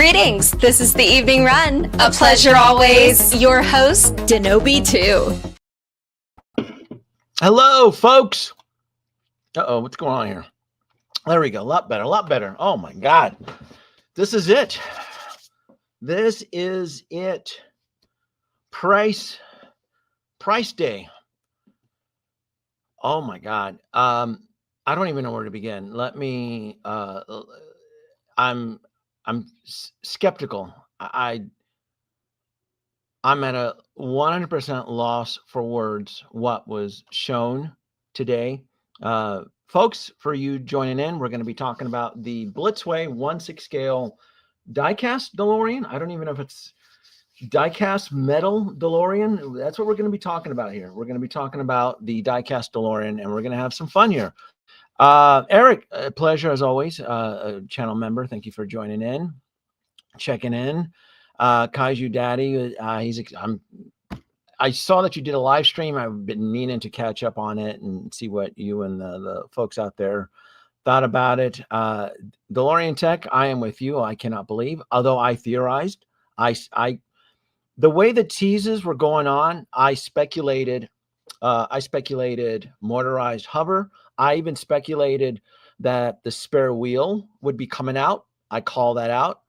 Greetings. This is the Evening Run. A pleasure always. Your host, Denobi 2. Hello, folks. Uh-oh, what's going on here? There we go. A lot better, a lot better. Oh, my God. This is it. This is it. Price day. Oh, my God. I don't even know where to begin. Let me, I'm skeptical. I'm at a 100% loss for words what was shown today. Folks, for you joining in, we're going to be talking about the Blitzway 1/6 scale die-cast Delorean. I don't even know if it's die-cast metal Delorean. That's what we're going to be talking about here. We're going to be talking about the die-cast Delorean, and we're going to have some fun here. Eric, a pleasure as always, a channel member. Thank you for joining in, checking in. Kaiju Daddy, I saw that you did a live stream. I've been meaning to catch up on it and see what you and the folks out there thought about it. DeLorean Tech, I am with you. I cannot believe, although I theorized, the way the teases were going on, I speculated motorized hover. I even speculated that the spare wheel would be coming out. I call that out.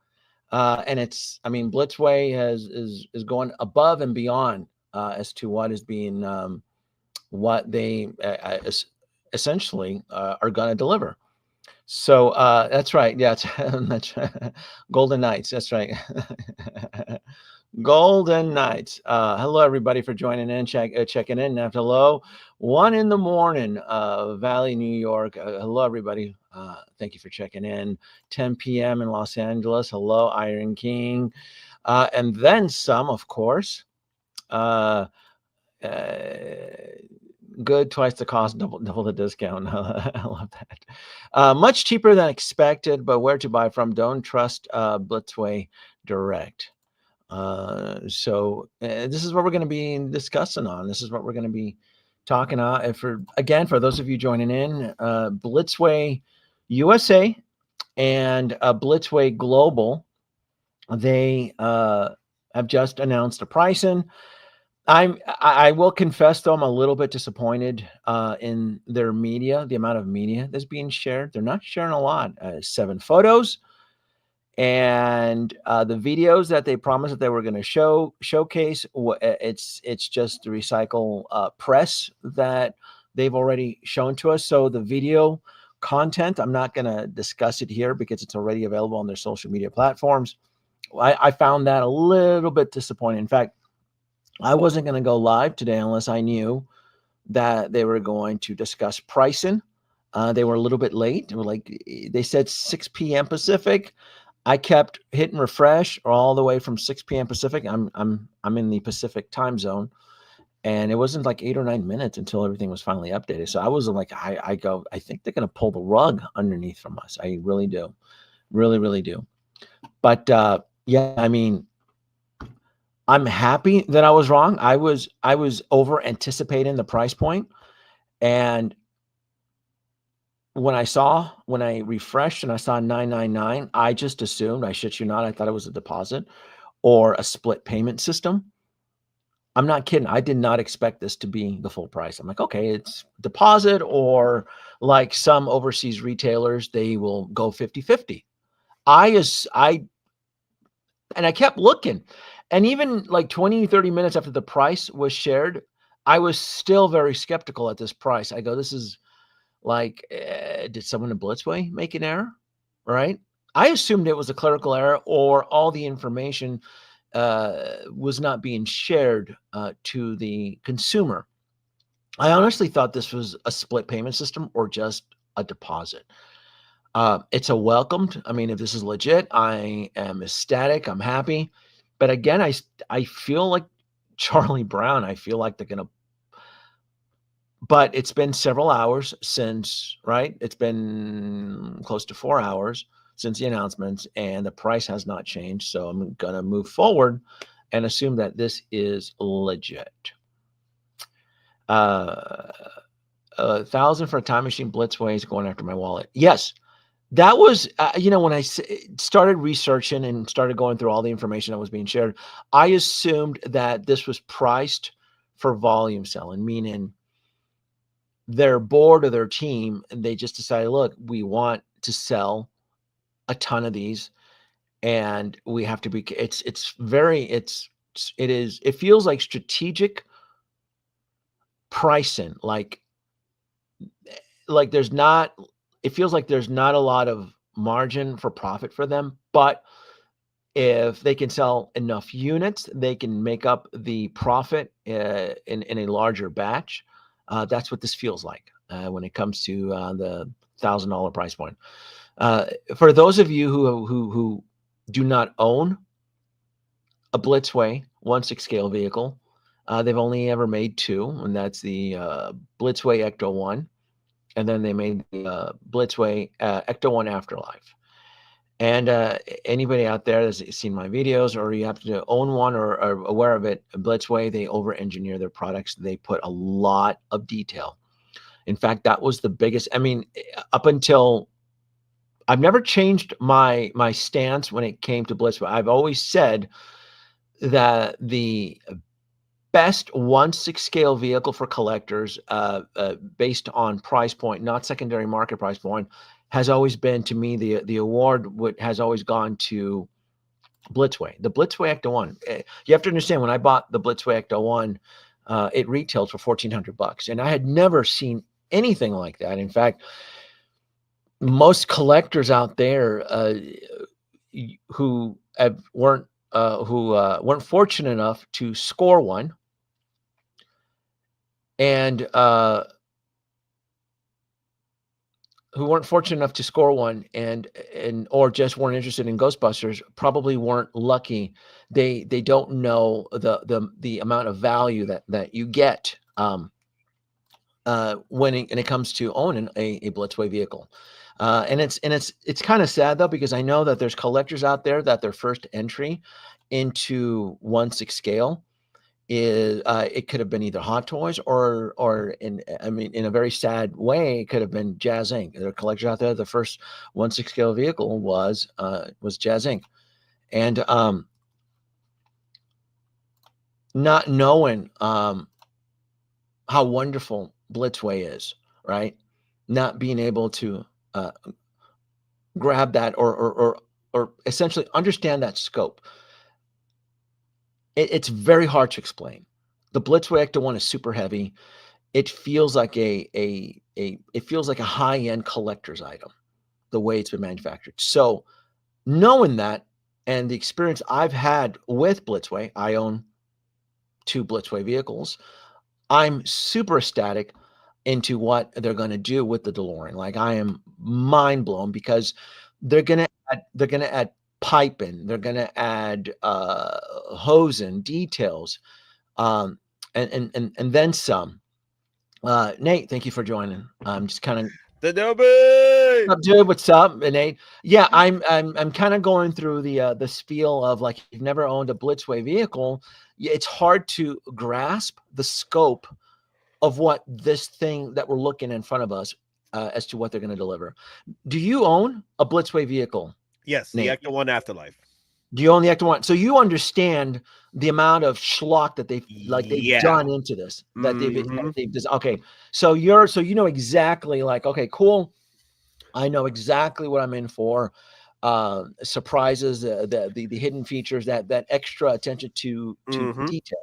And Blitzway is going above and beyond as to what is being, what they essentially are going to deliver. So that's right. Yeah, that's Golden Knights. That's right. Golden Knights. Hello, everybody, for joining in, checking in. Hello, 1 a.m, Valley, New York. Hello, everybody. Thank you for checking in. 10 p.m. in Los Angeles. Hello, Iron King. And then some, of course. Good, twice the cost, double the discount. I love that. Much cheaper than expected, but where to buy from? Don't trust Blitzway Direct. So this is what we're going to be discussing on. This is what we're going to be talking about. For those of you joining in, Blitzway USA and Blitzway Global, they have just announced a pricing. I will confess, though, I'm a little bit disappointed in their media, the amount of media that's being shared. They're not sharing a lot. 7 photos. And the videos that they promised that they were going to showcase, it's just the recycle press that they've already shown to us. So the video content, I'm not going to discuss it here because it's already available on their social media platforms. I found that a little bit disappointing. In fact, I wasn't going to go live today unless I knew that they were going to discuss pricing. They were a little bit late. They said 6 p.m. Pacific. I kept hitting refresh all the way from 6 p.m. Pacific. I'm in the Pacific time zone, and it wasn't like 8 or 9 minutes until everything was finally updated. So I was like, I think they're going to pull the rug underneath from us. I really do, really do. But yeah, I'm happy that I was wrong. I was over anticipating the price point, and when I refreshed and I saw $999, I just assumed, I shit you not, I thought it was a deposit or a split payment system. I'm not kidding. I did not expect this to be the full price. I'm like, okay, it's deposit, or like some overseas retailers, they will go 50-50. And I kept looking, and even like 20, 30 minutes after the price was shared, I was still very skeptical at this price. I go, this is like, did someone in Blitzway make an error? Right? I assumed it was a clerical error, or all the information was not being shared to the consumer. I honestly thought this was a split payment system or just a deposit. It's a welcomed. If this is legit, I am ecstatic. I'm happy. But again, I feel like Charlie Brown. I feel like they're going to. But it's been several hours since, right? It's been close to 4 hours since the announcements, and the price has not changed. So I'm going to move forward and assume that this is legit. $1,000 for a time machine Blitzway is going after my wallet. Yes. That was, when I started researching and started going through all the information that was being shared, I assumed that this was priced for volume selling, meaning their board or their team, they just decided, look, we want to sell a ton of these, and we have to be. It feels like strategic pricing, there's not. It feels like there's not a lot of margin for profit for them, but if they can sell enough units, they can make up the profit in a larger batch. That's what this feels like when it comes to the $1,000 price point. For those of you who do not own a Blitzway 1/6 scale vehicle, they've only ever made two, and that's the Blitzway Ecto 1, and then they made the Blitzway Ecto 1 Afterlife. And anybody out there that's seen my videos, or you happen to own one or are aware of it, Blitzway, they over-engineer their products. They put a lot of detail. In fact, that was the biggest. I mean, up until I've never changed my stance when it came to Blitzway. I've always said that the best 1/6 scale vehicle for collectors, based on price point, not secondary market price point, has always been, to me, the award has always gone to Blitzway, the Blitzway Ecto 1. You have to understand, when I bought the Blitzway Ecto 1, it retailed for $1,400, and I had never seen anything like that. In fact, most collectors out there who weren't fortunate enough to score one, and who weren't fortunate enough to score one, and or just weren't interested in Ghostbusters, probably weren't lucky. They don't know the amount of value that you get when it comes to owning a Blitzway vehicle. And it's kind of sad, though, because I know that there's collectors out there that their first entry into 1/6 scale is it could have been either Hot Toys or in a very sad way, it could have been Jazz Inc. There are collectors out there. The first 1/6 scale vehicle was Jazz Inc. And not knowing how wonderful Blitzway is, right? Not being able to grab that or essentially understand that scope. It's very hard to explain. The Blitzway Ecto 1 is super heavy. It feels like it feels like a high-end collector's item, the way it's been manufactured. So knowing that, and the experience I've had with Blitzway, I own 2 Blitzway vehicles. I'm super ecstatic into what they're going to do with the DeLorean. Like, I am mind blown, because they're going to add piping, they're going to add hosing details, and then some. Nate, thank you for joining. I'm just kind of Denobi! dude, what's up, Nate? Yeah, I'm kind of going through the spiel of, like, if you've never owned a Blitzway vehicle, it's hard to grasp the scope of what this thing that we're looking in front of us, as to what they're going to deliver. Do you own a Blitzway vehicle? Yes, the Nate? Ecto 1 Afterlife. Do you own the Ecto 1? So you understand the amount of schlock that they've done into this, that they've okay. So you know exactly, like, okay, cool. I know exactly what I'm in for. Surprises, the hidden features, that extra attention to detail.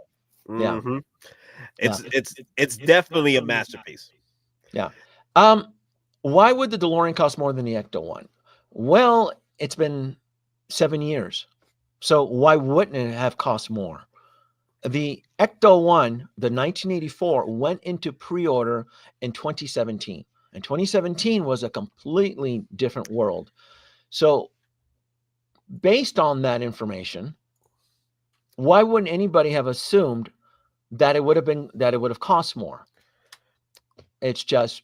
Yeah. It's definitely a masterpiece. Yeah. Why would the DeLorean cost more than the Ecto 1? Well, it's been 7 years. So why wouldn't it have cost more? The Ecto 1, the 1984, went into pre-order in 2017. And 2017 was a completely different world. So based on that information, why wouldn't anybody have assumed that it would have cost more? It's just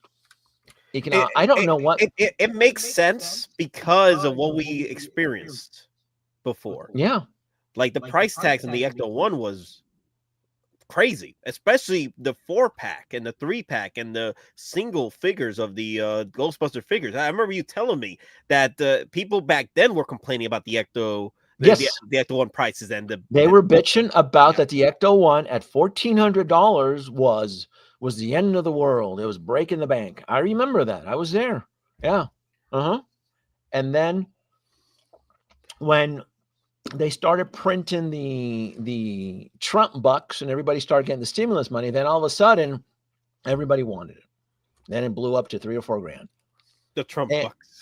I don't know what it makes sense because of what we experienced before. Yeah. Like, the price tags in the Ecto 1 was crazy, especially the 4-pack and the 3-pack and the single figures of the Ghostbuster figures. I remember you telling me that people back then were complaining about the Ecto, Yes. the Ecto 1 prices, and They were bitching about Yeah. that the Ecto 1 at $1,400 was the end of the world. It was breaking the bank. I remember that. I was there. Yeah. Uh-huh. And then when they started printing the Trump bucks and everybody started getting the stimulus money, then all of a sudden everybody wanted it. Then it blew up to $3 or $4 grand. the Trump And bucks.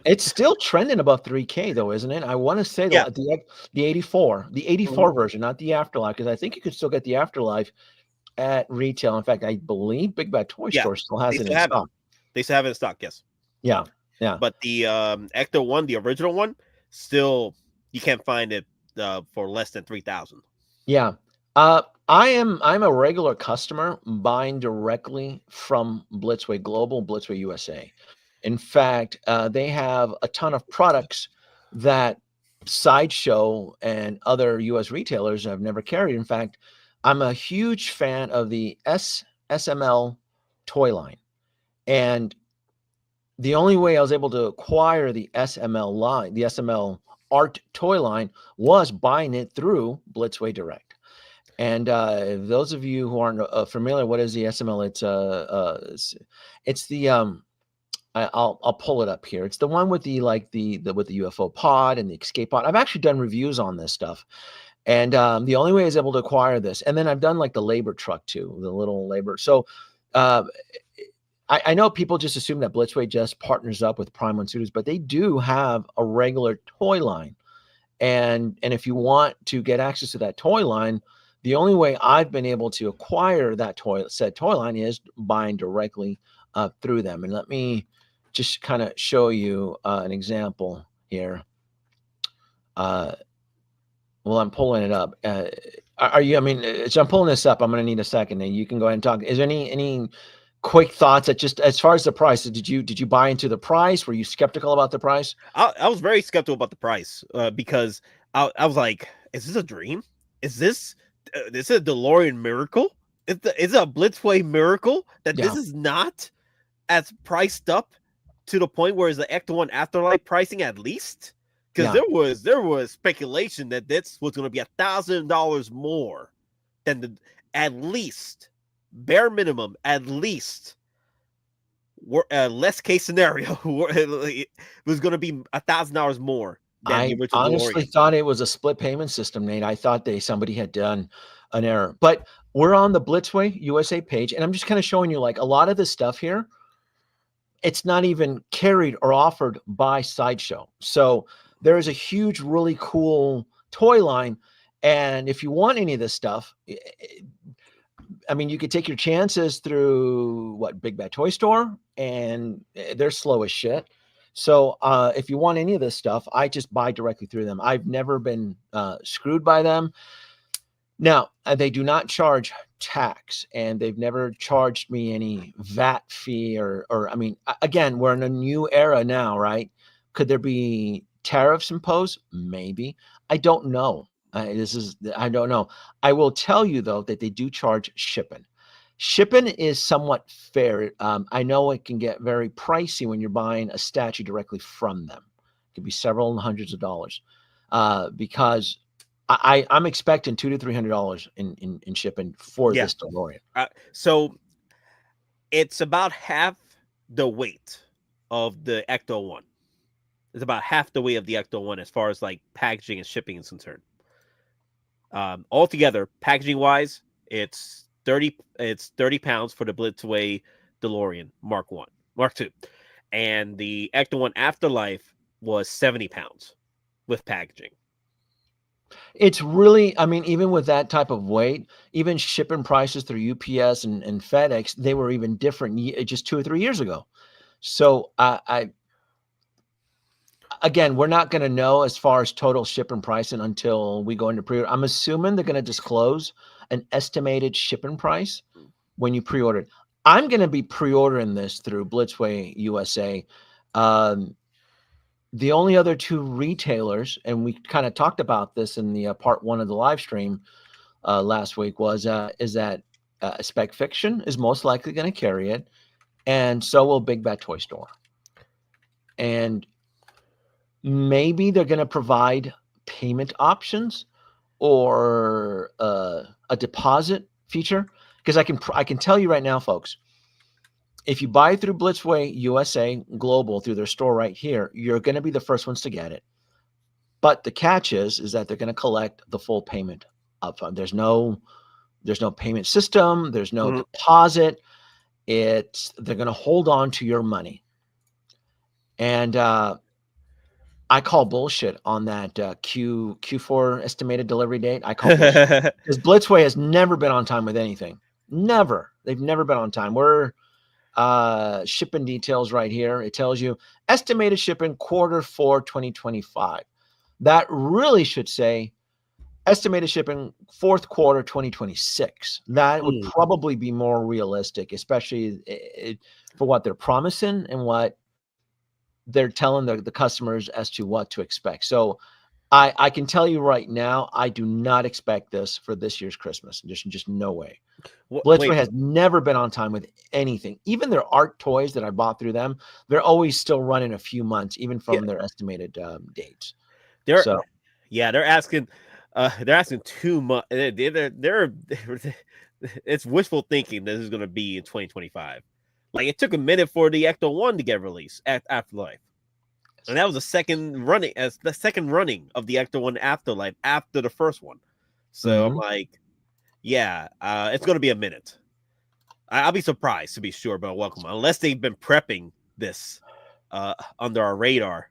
it's still trending above 3K though, isn't it? I want to say Yeah. the 84 version, not the Afterlife, because I think you could still get the Afterlife at retail. In fact, I believe Big Bad Toy Yeah, Store still has they it still in have it. stock. They still have it in stock, yes. Yeah. Yeah. But the Ecto 1, the original one, still you can't find it for less than 3,000. Yeah. I'm a regular customer buying directly from Blitzway Global, Blitzway USA. In fact, they have a ton of products that Sideshow and other US retailers have never carried. In fact, I'm a huge fan of the SML toy line. And the only way I was able to acquire the SML line, the SML art toy line, was buying it through Blitzway Direct. And those of you who aren't familiar, what is the SML? It's the I'll pull it up here. It's the one with the with the UFO pod and the escape pod. I've actually done reviews on this stuff, and the only way I was able to acquire this, and then I've done like the labor truck too, the little labor. So uh, I know people just assume that Blitzway just partners up with Prime One Studios, but they do have a regular toy line. And if you want to get access to that toy line, the only way I've been able to acquire that said toy line is buying directly through them. And let me just kind of show you an example here. Well, I'm pulling it up. Are you? I mean, so I'm pulling this up. I'm going to need a second, and you can go ahead and talk. Is there any quick thoughts that just as far as the price? Did you buy into the price? Were you skeptical about the price? I was very skeptical about the price because I was like, is this a dream? Is this a DeLorean miracle? Is it a Blitzway miracle that Yeah. this is not as priced up to the point where it's the Ecto 1 Afterlife pricing at least? Because Yeah. there was speculation that this was going to be $1,000 more than at least bare minimum, at least less case scenario it was going to be $1,000 more than the I original honestly DeLorean. thought it was a split payment system, Nate. I thought somebody had done an error. But we're on the Blitzway USA page, and I'm just kind of showing you like a lot of this stuff here. It's not even carried or offered by Sideshow. So there is a huge, really cool toy line. And if you want any of this stuff, I mean, you could take your chances through Big Bad Toy Store, and they're slow as shit. So if you want any of this stuff, I just buy directly through them. I've never been screwed by them. Now, they do not charge tax, and they've never charged me any VAT fee or I mean, again, we're in a new era now, right? Could there be tariffs imposed? Maybe. I don't know. I don't know. I will tell you though that they do charge shipping. Shipping is somewhat fair. I know it can get very pricey when you're buying a statue directly from them. It could be several hundreds of dollars because I'm expecting $200 to $300 in shipping for this DeLorean. So it's about half the weight of the Ecto 1. It's about half the weight of the Ecto 1 as far as like packaging and shipping is concerned. Altogether, packaging wise, it's 30 pounds for the Blitzway DeLorean Mark 1, Mark 2. And the Ecto 1 Afterlife was 70 pounds with packaging. It's really, I mean, even with that type of weight, even shipping prices through UPS and FedEx, they were even different just 2 or 3 years ago. So again, we're not going to know as far as total shipping pricing until we go into pre-order. I'm assuming they're going to disclose an estimated shipping price when you pre-order it. I'm going to be pre-ordering this through Blitzway USA. The only other two retailers, and we kind of talked about this in the part one of the live stream, last week is that Spec Fiction is most likely going to carry it, and so will Big Bad Toy Store. And maybe they're going to provide payment options or a deposit feature, because I can tell you right now, folks, if you buy through Blitzway USA Global through their store right here, you're going to be the first ones to get it. But the catch is that they're going to collect the full payment upfront. There's no payment system. There's no deposit. They're going to hold on to your money. And I call bullshit on that Q4 estimated delivery date. I call bullshit because Blitzway has never been on time with anything. Never. They've never been on time. We're shipping details right here. It tells you estimated shipping Q4 2025. That really should say estimated shipping Q4 2026. That would probably be more realistic, especially for what they're promising and what they're telling the customers as to what to expect. So I can tell you right now, I do not expect this for this year's Christmas. There's just no way. Blitzway has never been on time with anything. Even their art toys that I bought through them, they're always still running a few months, even from their estimated dates. They're asking too much. It's wishful thinking that this is going to be in 2025. Like, it took a minute for the Ecto 1 to get released at Afterlife. And that was the second running of the Ecto 1 Afterlife after the first one. So I'm like, it's going to be a minute. I'll be surprised, to be sure, but welcome, unless they've been prepping this under our radar.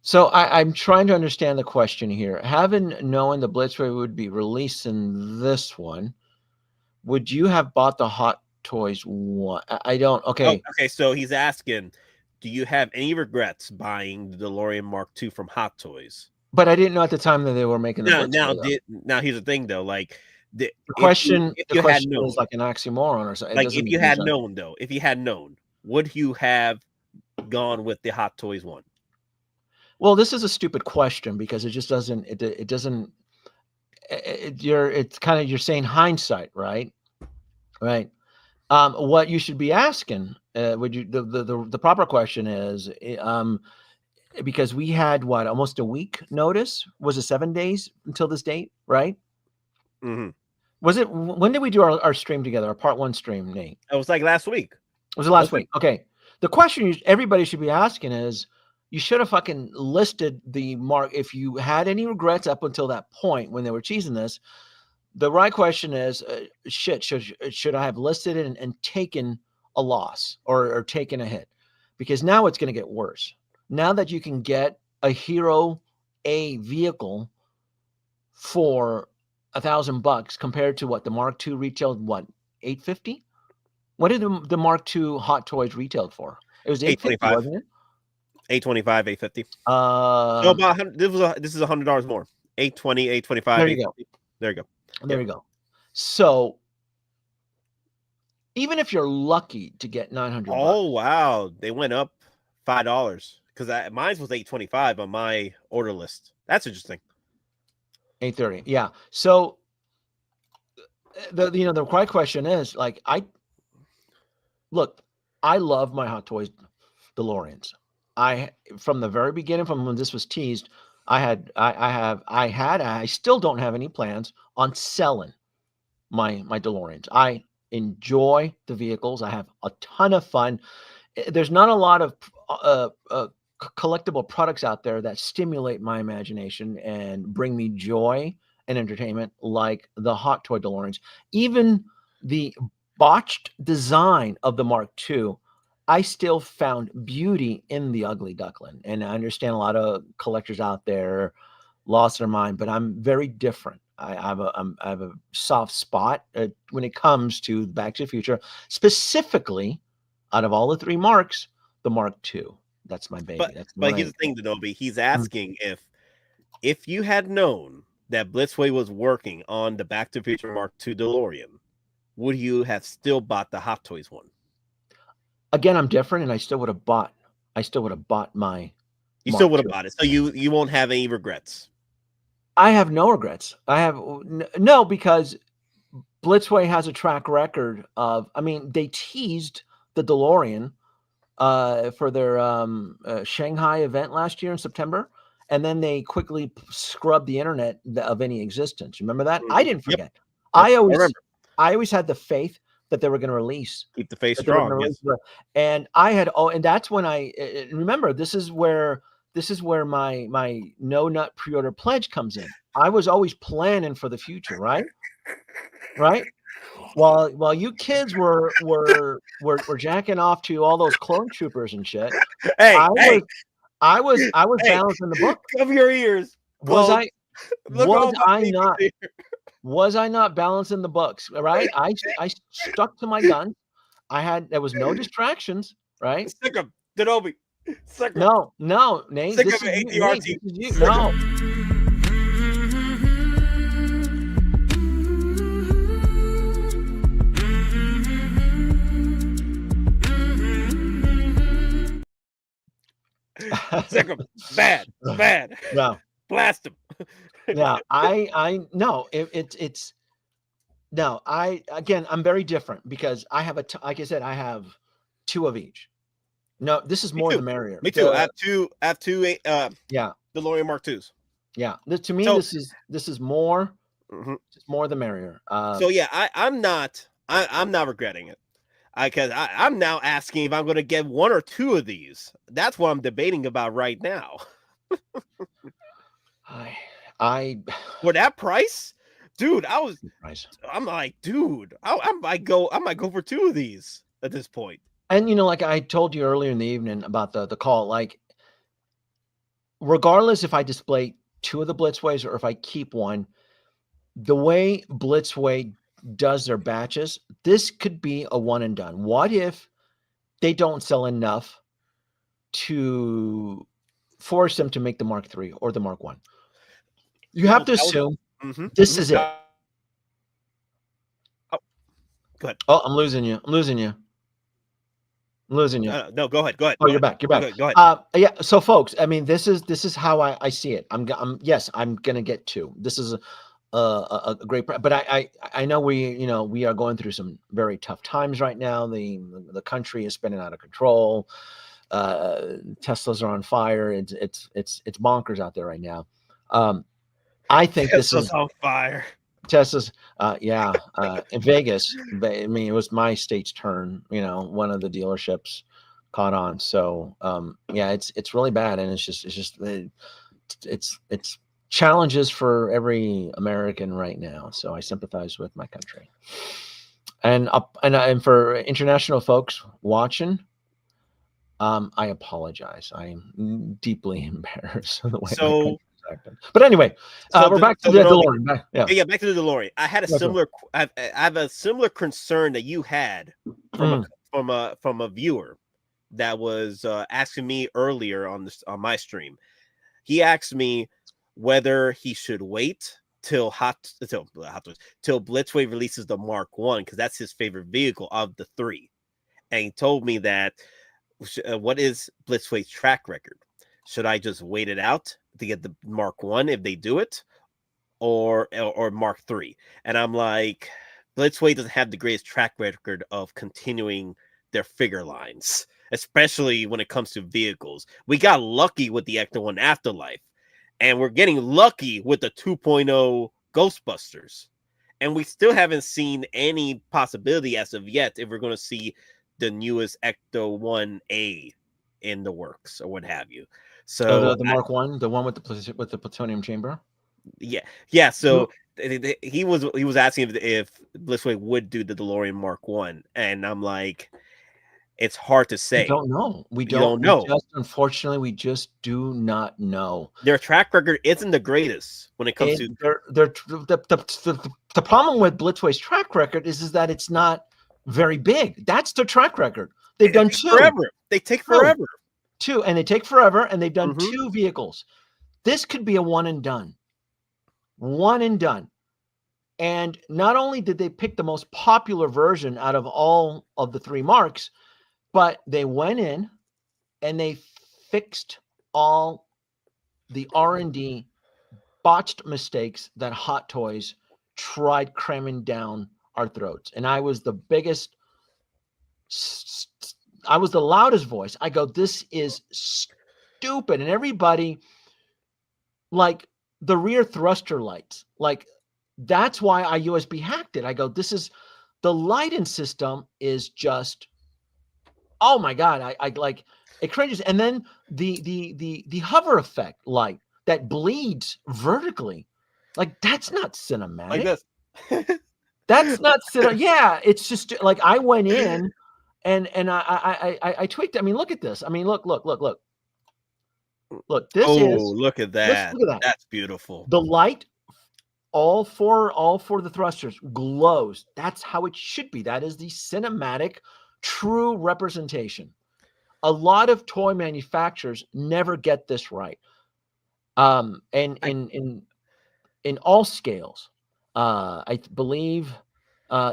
So I'm trying to understand the question here. Having known the Blitzway would be releasing this one, would you have bought the Hot Toys one? I don't. Okay. Okay. So he's asking, do you have any regrets buying the DeLorean Mark II from Hot Toys? But I didn't know at the time that they were making the now here's the thing, though. Like the question is like an oxymoron or something. Like, if you had known, would you have gone with the Hot Toys one? Well, this is a stupid question because it just doesn't. You're saying hindsight, right? Right. What you should be asking, the proper question is, because we had almost a week notice. Was it 7 days until this date, right? Mm-hmm. Was it, when did we do our stream together, our part 1 stream, Nate? It was like last week. Was it last week? Okay. The question everybody should be asking is, you should have fucking listed the mark. If you had any regrets up until that point when they were cheesing this, the right question is, should I have listed it and taken a loss or taken a hit? Because now it's going to get worse. Now that you can get a Hero A vehicle for $1,000 compared to what the Mark II retailed, $850? What did the Mark II Hot Toys retailed for? It was $850, wasn't it? $825, $850. So about this is $100 more. $820, $825. There you go. There you go. There you go. So even if you're lucky to get $900, oh wow, they went up $5 because mine was $825 on my order list. That's interesting. $830, yeah. So the right question is, like, I love my Hot Toys DeLoreans. From the very beginning, from when this was teased, I still don't have any plans on selling my DeLoreans. I enjoy the vehicles. I have a ton of fun. There's not a lot of collectible products out there that stimulate my imagination and bring me joy and entertainment like the Hot Toy DeLoreans. Even the botched design of the Mark II, I still found beauty in the ugly duckling. And I understand a lot of collectors out there lost their mind, but I'm very different. I have a soft spot when it comes to Back to the Future, specifically out of all the 3 marks, the Mark II. That's my baby. But here's the thing, Denobi. He's asking if you had known that Blitzway was working on the Back to the Future Mark II DeLorean, would you have still bought the Hot Toys one? Again, I'm different, and I still would have bought my. You still would have bought it, so you won't have any regrets. I have no regrets. I have no, because Blitzway has a track record of, I mean, they teased the DeLorean for their Shanghai event last year in September, and then they quickly scrubbed the internet of any existence. Remember that? I didn't Yep. forget. Yep. I I remember. always had the faith that they were going to release. Keep the face That they were strong. gonna Yes. release and I had and that's when I remember, this is where my no nut pre-order pledge comes in. I was always planning for the future, right? Right? While you kids were jacking off to all those clone troopers and shit, Hey, I hey, was I was hey! balancing the book. Cover your ears. Was Clone. I Look at all my babies here. was I not balancing the books? Right? I stuck to my gun. There was no distractions, right? Sick of Denobi. Sick of No, Nate. sick This of is you, ATRT. Nate. This is you. Sick of No. sick of bad. No. Blast him. Yeah, no, it's no, again, I'm very different because I have like I said, I have 2 of each. No, this is Me more too. the merrier. Me too. I have two. Yeah, DeLorean Mark IIs. yeah. To me, So- this is more, Mhm. just more the merrier. So yeah, I'm not regretting it. I'm now asking if I'm going to get 1 or 2 of these. That's what I'm debating about right now. I For that price, dude, price. I'm like, dude, I might go for 2 of these at this point. And like I told you earlier in the evening about the call, like, regardless if I display 2 of the Blitzways or if I keep one, the way Blitzway does their batches, this could be a one and done. What if they don't sell enough to force them to make the Mark III or the Mark I? You have to assume this is it. Oh, go ahead. Oh, I'm losing you. No, go ahead. Oh, you're back. You're back. Go ahead. Yeah. So, folks, I mean, this is how I see it. Yes, I'm gonna get 2. This is a great, but I know we are going through some very tough times right now. The country is spinning out of control. Teslas are on fire. It's bonkers out there right now. I think this is on fire. Tesla's, in Vegas. I mean, it was my state's turn. One of the dealerships caught on. So, yeah, it's really bad, and it's challenges for every American right now. So I sympathize with my country, and for international folks watching, I apologize. I am deeply embarrassed of the way my country's acting. But anyway, we're back to the DeLorean. Yeah, back to the DeLorean. I had a similar. I have a similar concern that you had from a viewer that was asking me earlier on my stream. He asked me whether he should wait till Blitzway releases the Mark One, because that's his favorite vehicle of the 3, and he told me that. What is Blitzway's track record? Should I just wait it out to get the Mark One if they do it, or Mark III? And I'm like, Blitzway doesn't have the greatest track record of continuing their figure lines, especially when it comes to vehicles. We got lucky with the Ecto One Afterlife, and we're getting lucky with the 2.0 Ghostbusters, and we still haven't seen any possibility as of yet if we're going to see the newest Ecto 1A in the works or what have you. So the Mark I, the one with the plutonium chamber. Yeah. So he was asking if Blitzway would do the DeLorean Mark One, and I'm like, it's hard to say. We don't know. We don't know. Unfortunately, we just do not know. Their track record isn't the greatest when it comes to the problem with Blitzway's track record is that it's not very big. That's their track record. They've done 2 forever. They take forever. 2, and they take forever, and they've done 2 vehicles. This could be a one and done. And not only did they pick the most popular version out of all of the 3 marks, but they went in and they fixed all the R&D botched mistakes that Hot Toys tried cramming down our throats. And I was the biggest, I was the loudest voice. I go, this is stupid. And everybody, like the rear thruster lights, like that's why I USB hacked it. I go, this is, the lighting system is just, oh my God. I like, it cringes. And then the hover effect light that bleeds vertically, like that's not cinematic. Like this. That's not yeah, it's just like I went in and I tweaked. I mean, look at this. I mean, look. Look, this is, look at that. Look at that. That's beautiful. The light, all four the thrusters glows. That's how it should be. That is the cinematic, true representation. A lot of toy manufacturers never get this right. And in all scales. I believe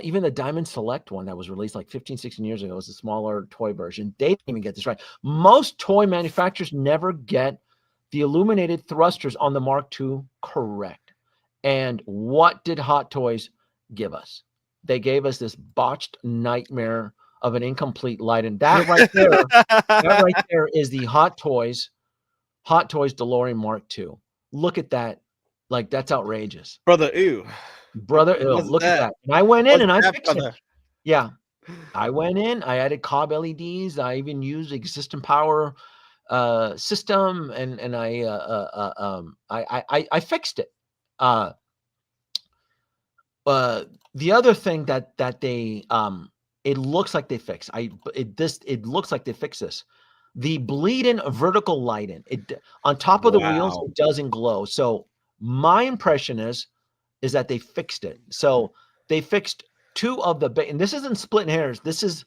even the Diamond Select one that was released like 15, 16 years ago was a smaller toy version. They didn't even get this right. Most toy manufacturers never get the illuminated thrusters on the Mark II correct. And what did Hot Toys give us? They gave us this botched nightmare of an incomplete light. And that right there, that right there is the Hot Toys DeLorean Mark II. Look at that. Like, that's outrageous. Brother, ew. Brother, ew, look at that. And I went in and I fixed it. Yeah. I went in, I added Cobb LEDs. I even used existing power system and I fixed it. The other thing that they it looks like they fixed. It looks like they fixed this. The bleed-in vertical lighting. It on top of the wheels, it doesn't glow. So my impression is that they fixed it. So they fixed two of the, and this isn't splitting hairs. This is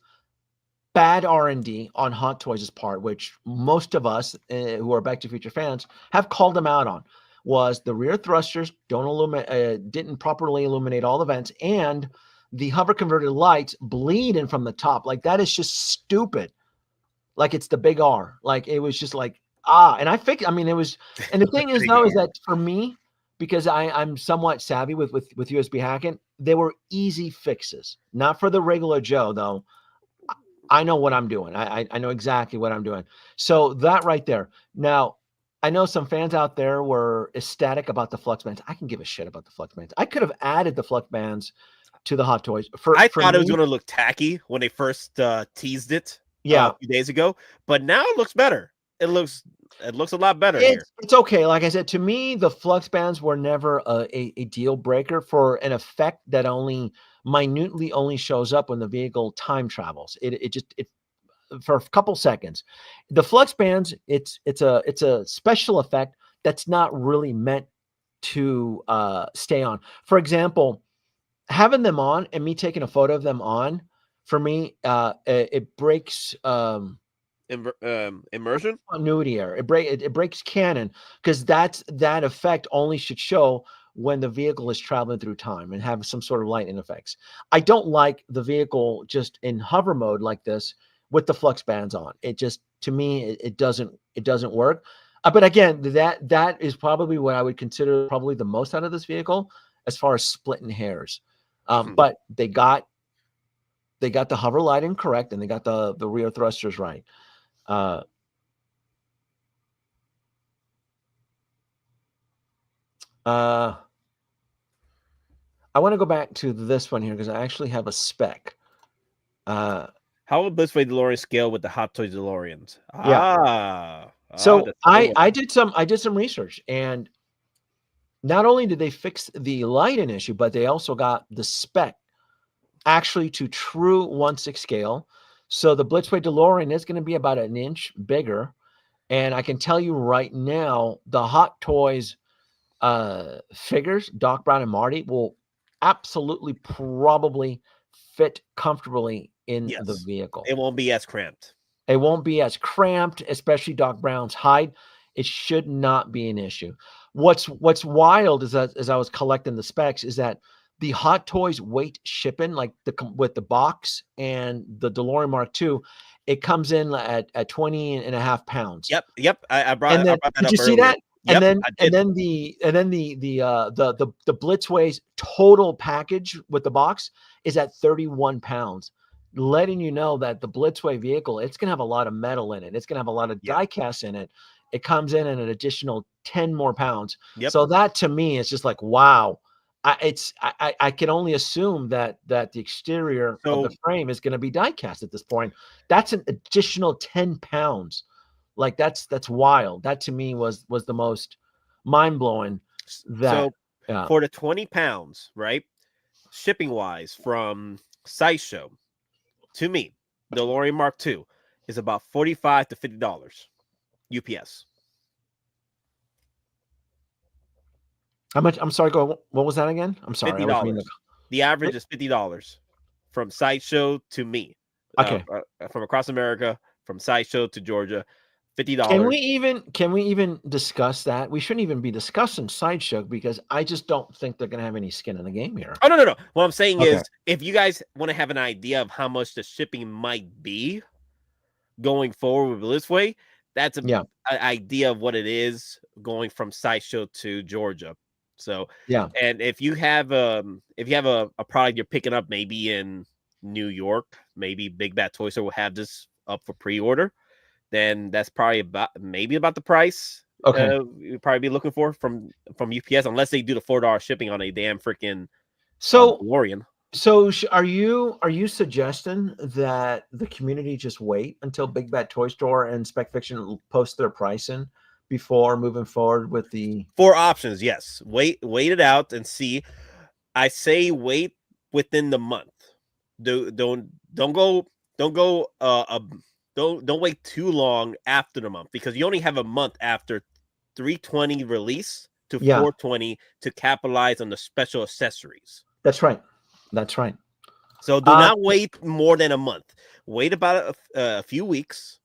bad R&D on Hot Toys' part, which most of us who are Back to the Future fans have called them out on. Was the rear thrusters didn't properly illuminate all the vents, and the hover converted lights bleed in from the top. Like, that is just stupid. Like, it's the big R. Like, it was just like, and I fixed, I mean, it was, and the thing is though, is that for me, because I'm somewhat savvy with USB hacking, they were easy fixes. Not for the regular Joe though. I know what I'm doing. I know exactly what I'm doing. So that right there. Now, I know some fans out there were ecstatic about the flux bands. I can give a shit about the flux bands. I could have added the flux bands to the Hot Toys. I thought it was going to look tacky when they first teased it a few days ago, but now it looks better. It looks a lot better here. It's okay. Like I said, to me, the flux bands were never a deal breaker for an effect that only minutely shows up when the vehicle time travels. It for a couple seconds. The flux bands, it's a special effect that's not really meant to stay on. For example, having them on and me taking a photo of them on, for me, it breaks immersion continuity error. It breaks canon, because that effect only should show when the vehicle is traveling through time and have some sort of lighting effects. I don't like the vehicle just in hover mode like this with the flux bands on. It just, to me, it doesn't work. But again, that is probably what I would consider probably the most out of this vehicle as far as splitting hairs. But they got the hover lighting correct, and they got the rear thrusters right. I want to go back to this one here because I actually have a spec. How would Blitzway DeLorean scale with the Hot Toys DeLoreans? So I did some research, and not only did they fix the lighting issue, but they also got the spec actually to true 1/6 scale. So the Blitzway DeLorean is going to be about an inch bigger. And I can tell you right now, the Hot Toys figures, Doc Brown and Marty, will absolutely probably fit comfortably in the vehicle. It won't be as cramped. It won't be as cramped, especially Doc Brown's height. It should not be an issue. What's wild is that as I was collecting the specs is that the Hot Toys weight shipping, like with the box and the DeLorean Mark II, it comes in at 20.5 pounds. Yep. I brought that up. Did you see that? Yep, I and did. then the Blitzway's total package with the box is at 31 pounds, letting you know that the Blitzway vehicle, it's gonna have a lot of metal in it. It's gonna have a lot of Yeah. die cast in it. It comes in at an additional 10 more pounds. Yep. So that to me is just like wow. I can only assume that the exterior of the So frame is going to be die cast at this point. That's an additional 10 pounds. Like that's wild. That to me was the most mind blowing. That yeah. for the 20 pounds, right? Shipping wise, from Sideshow to me, the DeLorean Mark II is about $45 to $50 UPS. How much? I'm sorry. Go. What was that again? I'm sorry. I was reading $50. The average is $50 from Sideshow to me. Okay. From across America, from Sideshow to Georgia, $50. Can we even discuss that? We shouldn't even be discussing Sideshow because I just don't think they're gonna have any skin in the game here. Oh no. What I'm saying Okay. is, if you guys want to have an idea of how much the shipping might be going forward with Blitzway, that's an idea of what it is going from Sideshow to Georgia. So yeah, and if you have a product you're picking up maybe in New York, maybe Big Bad Toy Store will have this up for pre-order, then that's probably about the price. Okay. You'd probably be looking for from UPS, unless they do the $4 shipping on a damn freaking DeLorean. So are you suggesting that the community just wait until Big Bad Toy Store and Spec Fiction post their pricing before moving forward with the 4 options? Yes, wait it out and see. I say wait within the month. Don't wait too long after the month, because you only have a month after 320 release to 420 to capitalize on the special accessories. That's right. So do not wait more than a month. Wait about a few weeks.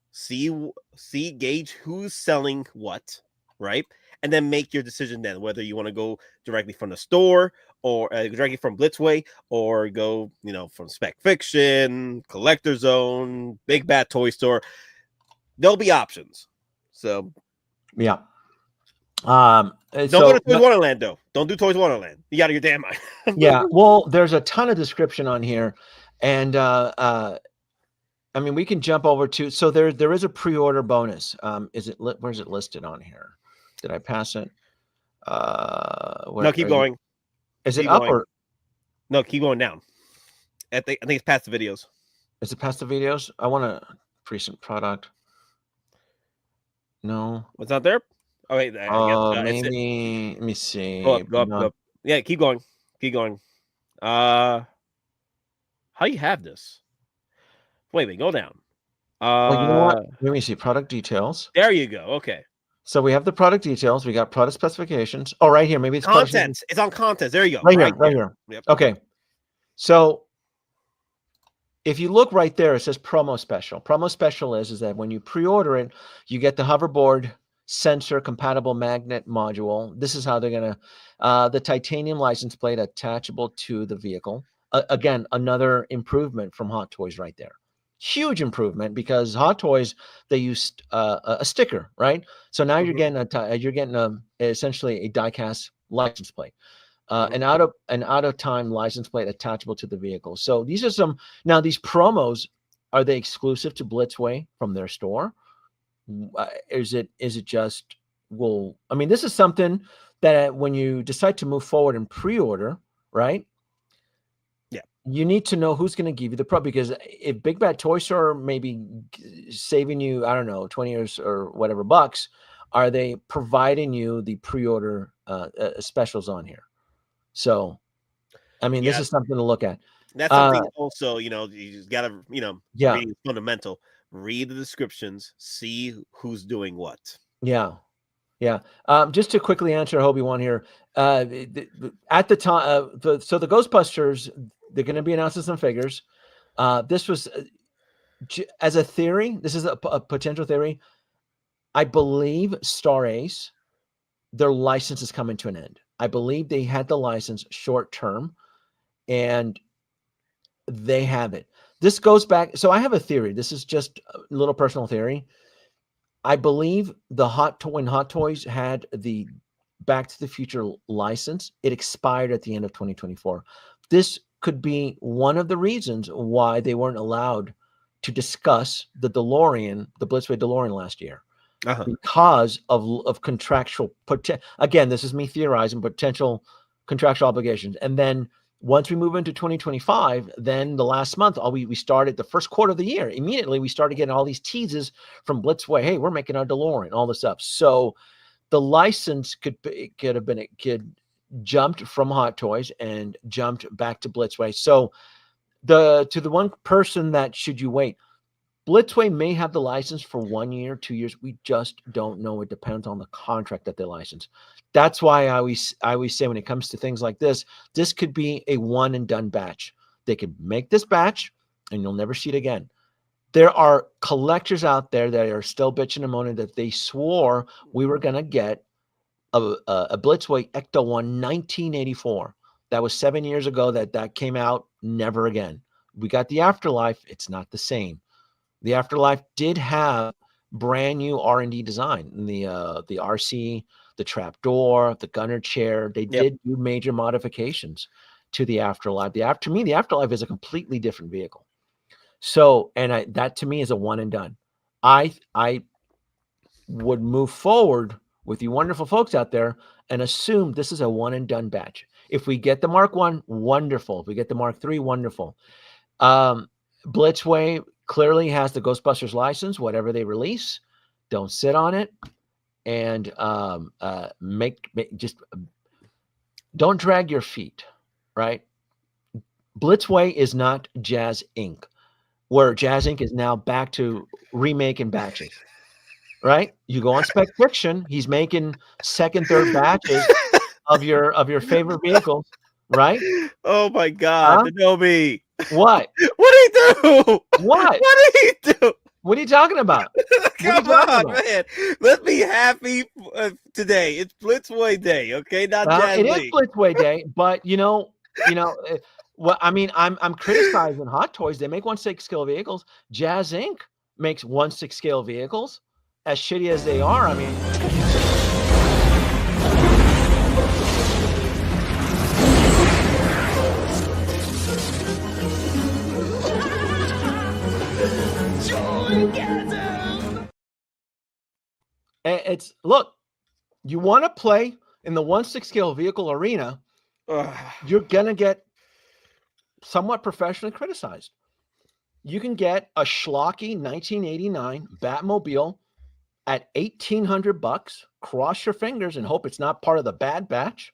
Gauge who's selling what, right? And then make your decision then, whether you want to go directly from the store or directly from Blitzway, or go, from Spec Fiction, Collector Zone, Big Bad Toy Store. There'll be options. So yeah. Don't go to Toys Wonderland though. Don't do Toys Wonderland. You out of your damn mind. Yeah. Well, there's a ton of description on here, and I mean, we can jump over to. So there is a pre-order bonus. Where's it listed on here? Did I pass it? No, keep going. Is it up or? No, keep going down. I think it's past the videos. Is it past the videos? I want a recent product. No. What's not there? Oh wait, maybe. Let me see. Go up. Yeah, keep going. How do you have this? Wait, go down. Well, you know what? Let me see product details. There you go. Okay. So we have the product details. We got product specifications. Oh, right here. Maybe it's contents. It's on contents. There you go. Right here. Yep. Okay. So if you look right there, it says promo special. Promo special is that when you pre-order it, you get the hoverboard sensor compatible magnet module. This is how they're gonna the titanium license plate attachable to the vehicle. Again, another improvement from Hot Toys right there. Huge improvement, because Hot Toys, they used a sticker, right? So now you're getting essentially a die-cast license plate, an out of time license plate attachable to the vehicle. So these are now these promos. Are they exclusive to Blitzway from their store? Is it just, well, I mean, this is something that when you decide to move forward and pre-order, right? Yeah, you need to know who's going to give you the pro, because if Big Bad Toy Store may be saving you, I don't know, 20 years or whatever bucks, are they providing you the pre-order specials on here? So, I mean, this is something to look at. That's something also, you just got to, read fundamental. Read the descriptions, see who's doing what. Yeah. Just to quickly answer Hobie one here, at the time, so the Ghostbusters, they're going to be announcing some figures. This was as a theory. This is a potential theory. I believe Star Ace, their license is coming to an end. I believe they had the license short term, and they have it. This goes back. So I have a theory. This is just a little personal theory. I believe when Hot Toys had the Back to the Future license, it expired at the end of 2024. This could be one of the reasons why they weren't allowed to discuss the DeLorean, the Blitzway DeLorean last year, because of contractual again, this is me theorizing, potential contractual obligations. And then once we move into 2025, then the last month, we started the first quarter of the year. Immediately, we started getting all these teases from Blitzway. Hey, we're making our DeLorean, all this stuff. So the license could jumped from Hot Toys and jumped back to Blitzway. So to the one person that should you wait, Blitzway may have the license for 1 year, 2 years. We just don't know. It depends on the contract that they license. That's why I always say when it comes to things like this could be a one and done batch. They could make this batch and you'll never see it again. There are collectors out there that are still bitching and moaning that they swore we were going to get a Blitzway Ecto 1 1984. That was 7 years ago that came out. Never again. We got the Afterlife. It's not the same. The Afterlife did have brand new R&D design. The RC, the trap door, the gunner chair. They did do major modifications to the Afterlife. To me, the Afterlife is a completely different vehicle. So, and that to me is a one and done. I would move forward with you wonderful folks out there and assume this is a one and done batch. If we get the Mark 1, wonderful. If we get the Mark 3, wonderful. Blitzway clearly has the Ghostbusters license. Whatever they release, don't sit on it, and just don't drag your feet. Right? Blitzway is not Jazz Inc., where Jazz Inc. is now back to remaking batches. Right? You go on Spec Fiction, he's making second, third batches of your favorite vehicles. Right? Oh my God, Denobi. What? What did he do? What? What did he do? What are you talking about? Come on, man. Let's be happy today. It's Blitzway Day, okay? Not Jazz It League. is Blitzway Day, but well, I mean, I'm criticizing Hot Toys. They make 1/6 scale vehicles. Jazz Inc. makes 1/6 scale vehicles. As shitty as they are, I mean. It's look, you want to play in the 1/6 scale vehicle arena, you're gonna get somewhat professionally criticized. You can get a schlocky 1989 Batmobile at $1,800. Cross your fingers and hope it's not part of the bad batch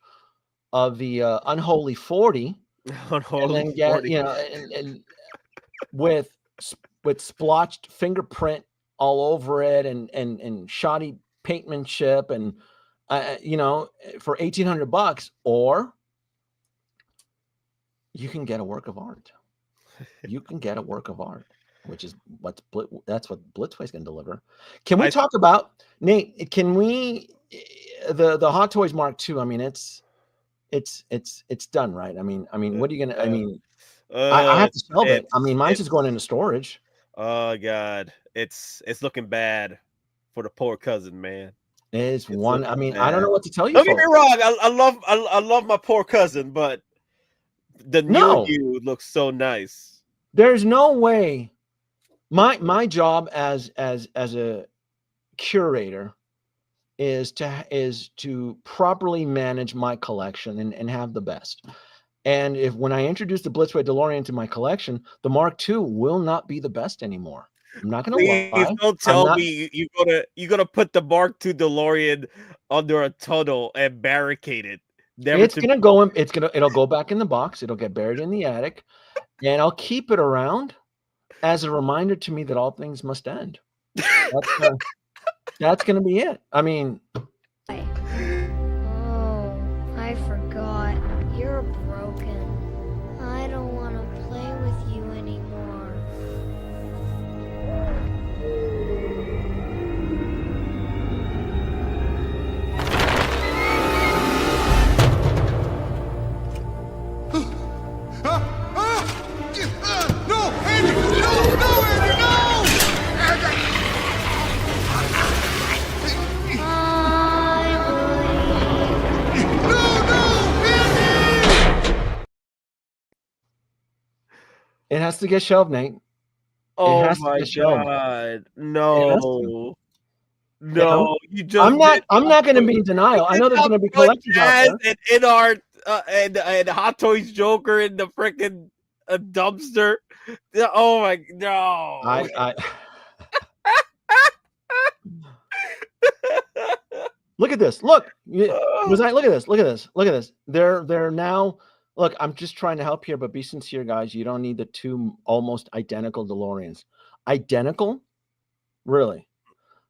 of the unholy 40. Unholy and then get 40. And with splotched fingerprint all over it and shoddy paintmanship and for $1,800, or you can get a work of art. You can get a work of art, which is that's what Blitzway is going to deliver. Can we talk about, Nate? Can we the Hot Toys Mark II? I mean, it's done, right? I mean, what are you gonna? I mean, I have to sell it. I mean, mine's just going into storage. Oh God, it's looking bad for the poor cousin, man. It's one. I mean, bad. I don't know what to tell you. Don't get me wrong. I love my poor cousin, but the new you looks so nice. There's no way. My job as a curator is to properly manage my collection and have the best. And when I introduce the Blitzway DeLorean to my collection, the Mark II will not be the best anymore. I'm not going to lie. Please don't tell me you're gonna put the Mark II DeLorean under a tunnel and barricade it. It'll go back in the box. It'll get buried in the attic, and I'll keep it around as a reminder to me that all things must end. That's going to be it. I mean, oh, I forgot. You're broken. I don't want to play with you anymore. No, Andrew! No, Andrew, no! It has to get shelved, Nate. Oh has to my get shelved. god. It has to. No. Yeah. No, you just I'm not going to be in denial. I know there's going to be collectors out there. And in art and Hot Toys Joker in the freaking dumpster. Oh my no. I Look at this. Look. Look at this. Look at this. Look at this. They're now. Look, I'm just trying to help here, but be sincere, guys. You don't need the two almost identical DeLoreans. Identical? Really?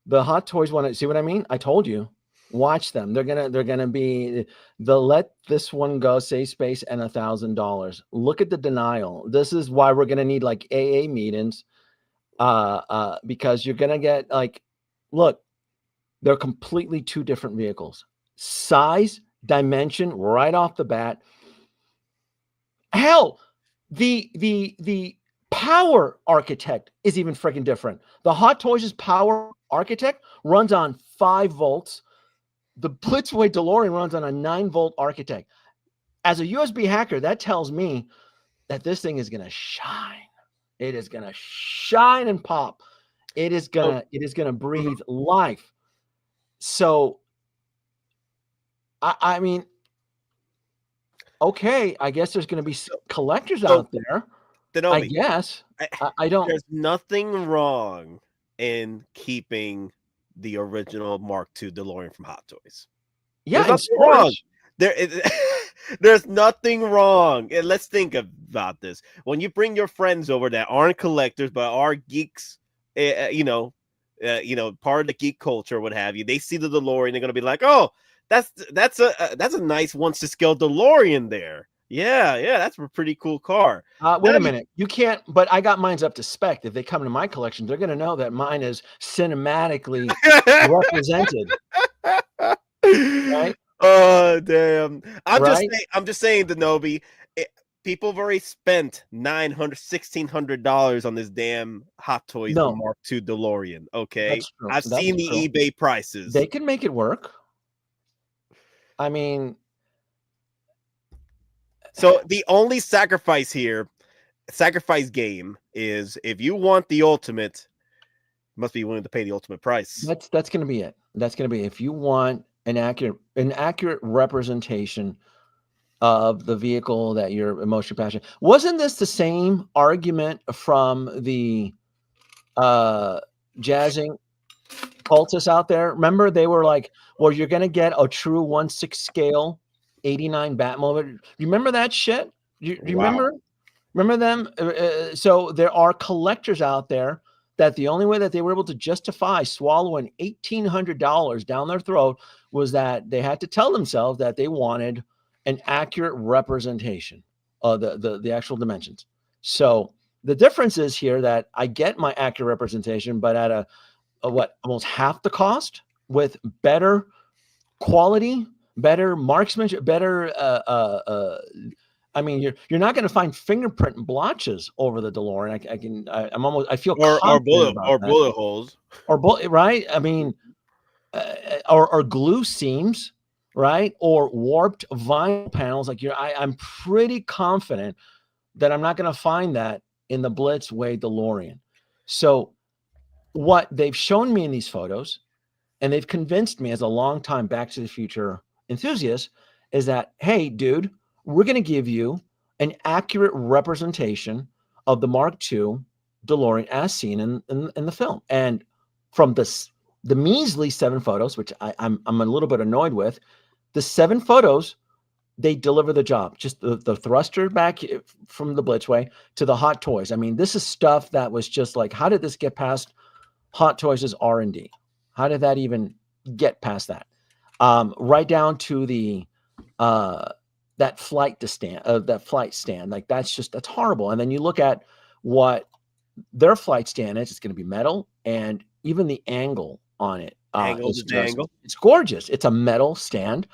The Hot Toys one. See what I mean? I told you. Watch them. They're gonna be the let this one go, save space, and $1,000. Look at the denial. This is why we're gonna need like AA meetings. Because you're gonna get like, look, they're completely two different vehicles. Size, dimension, right off the bat. Hell, the power architect is even freaking different. The Hot Toys' power architect runs on 5 volts. The Blitzway DeLorean runs on a 9-volt architect. As a USB hacker, that tells me that this thing is going to shine. It is going to shine and pop. It is going to breathe life. So, I mean, okay, I guess there's going to be collectors out there. I guess. I don't. There's nothing wrong in keeping the original Mark II DeLorean from Hot Toys. Yeah, there's nothing wrong. There's nothing wrong. And let's think about this. When you bring your friends over that aren't collectors but are geeks, part of the geek culture, what have you, they see the DeLorean, they're gonna be like, "Oh, that's a nice 1/6 scale DeLorean there. Yeah, that's a pretty cool car." Wait a minute. You can't, but I got mine's up to spec. If they come to my collection, they're going to know that mine is cinematically represented. Right? Oh, damn. I'm just saying, Denobi, people have already spent $1,600 on this damn Hot Toys Mark II DeLorean. Okay. I've seen the eBay prices. They can make it work. I mean, so the only sacrifice game is if you want the ultimate, you must be willing to pay the ultimate price. That's going to be it. That's going to be, if you want an accurate representation of the vehicle that you're emotionally passionate. Wasn't this the same argument from the jazzing cultists out there? Remember, they were like, well, you're going to get a true 1/6 scale 89 Batmobile. You remember that shit? You remember them? So there are collectors out there that the only way that they were able to justify swallowing $1,800 down their throat was that they had to tell themselves that they wanted an accurate representation of the actual dimensions. So the difference is here that I get my accurate representation, but at a almost half the cost, with better quality, better marksmanship, better. I mean, you're not going to find fingerprint blotches over the DeLorean. I feel bullet holes right. I mean, or glue seams, right, or warped vinyl panels. Like I'm pretty confident that I'm not going to find that in the Blitzway DeLorean. So what they've shown me in these photos, and they've convinced me as a longtime Back to the Future enthusiast, is that, hey, dude, we're going to give you an accurate representation of the Mark II DeLorean as seen in the film. And from the measly 7 photos, which I'm a little bit annoyed with, the 7 photos, they deliver the job. Just the thruster back from the Blitzway to the Hot Toys. I mean, this is stuff that was just like, how did this get past Hot Toys' R&D? How did that even get past that? Right down to the that flight stand. Like that's horrible. And then you look at what their flight stand is. It's going to be metal, and even the angle on it it's gorgeous. It's a metal stand.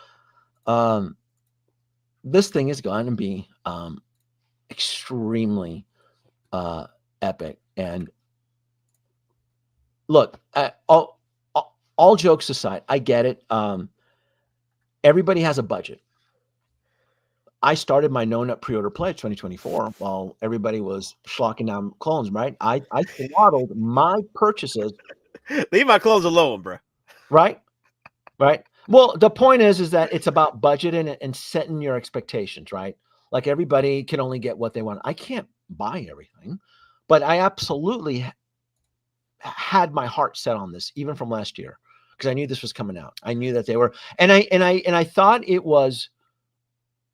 This thing is going to be extremely epic. And look, all jokes aside, I get it. Everybody has a budget. I started my no-nut pre-order pledge 2024 while everybody was schlocking down clones, right? I throttled my purchases. Leave my clothes alone, bro. Right. Right. Well, the point is that it's about budgeting and setting your expectations, right? Like everybody can only get what they want. I can't buy everything, but I absolutely had my heart set on this even from last year because I knew this was coming out. I knew that they were, and I thought it was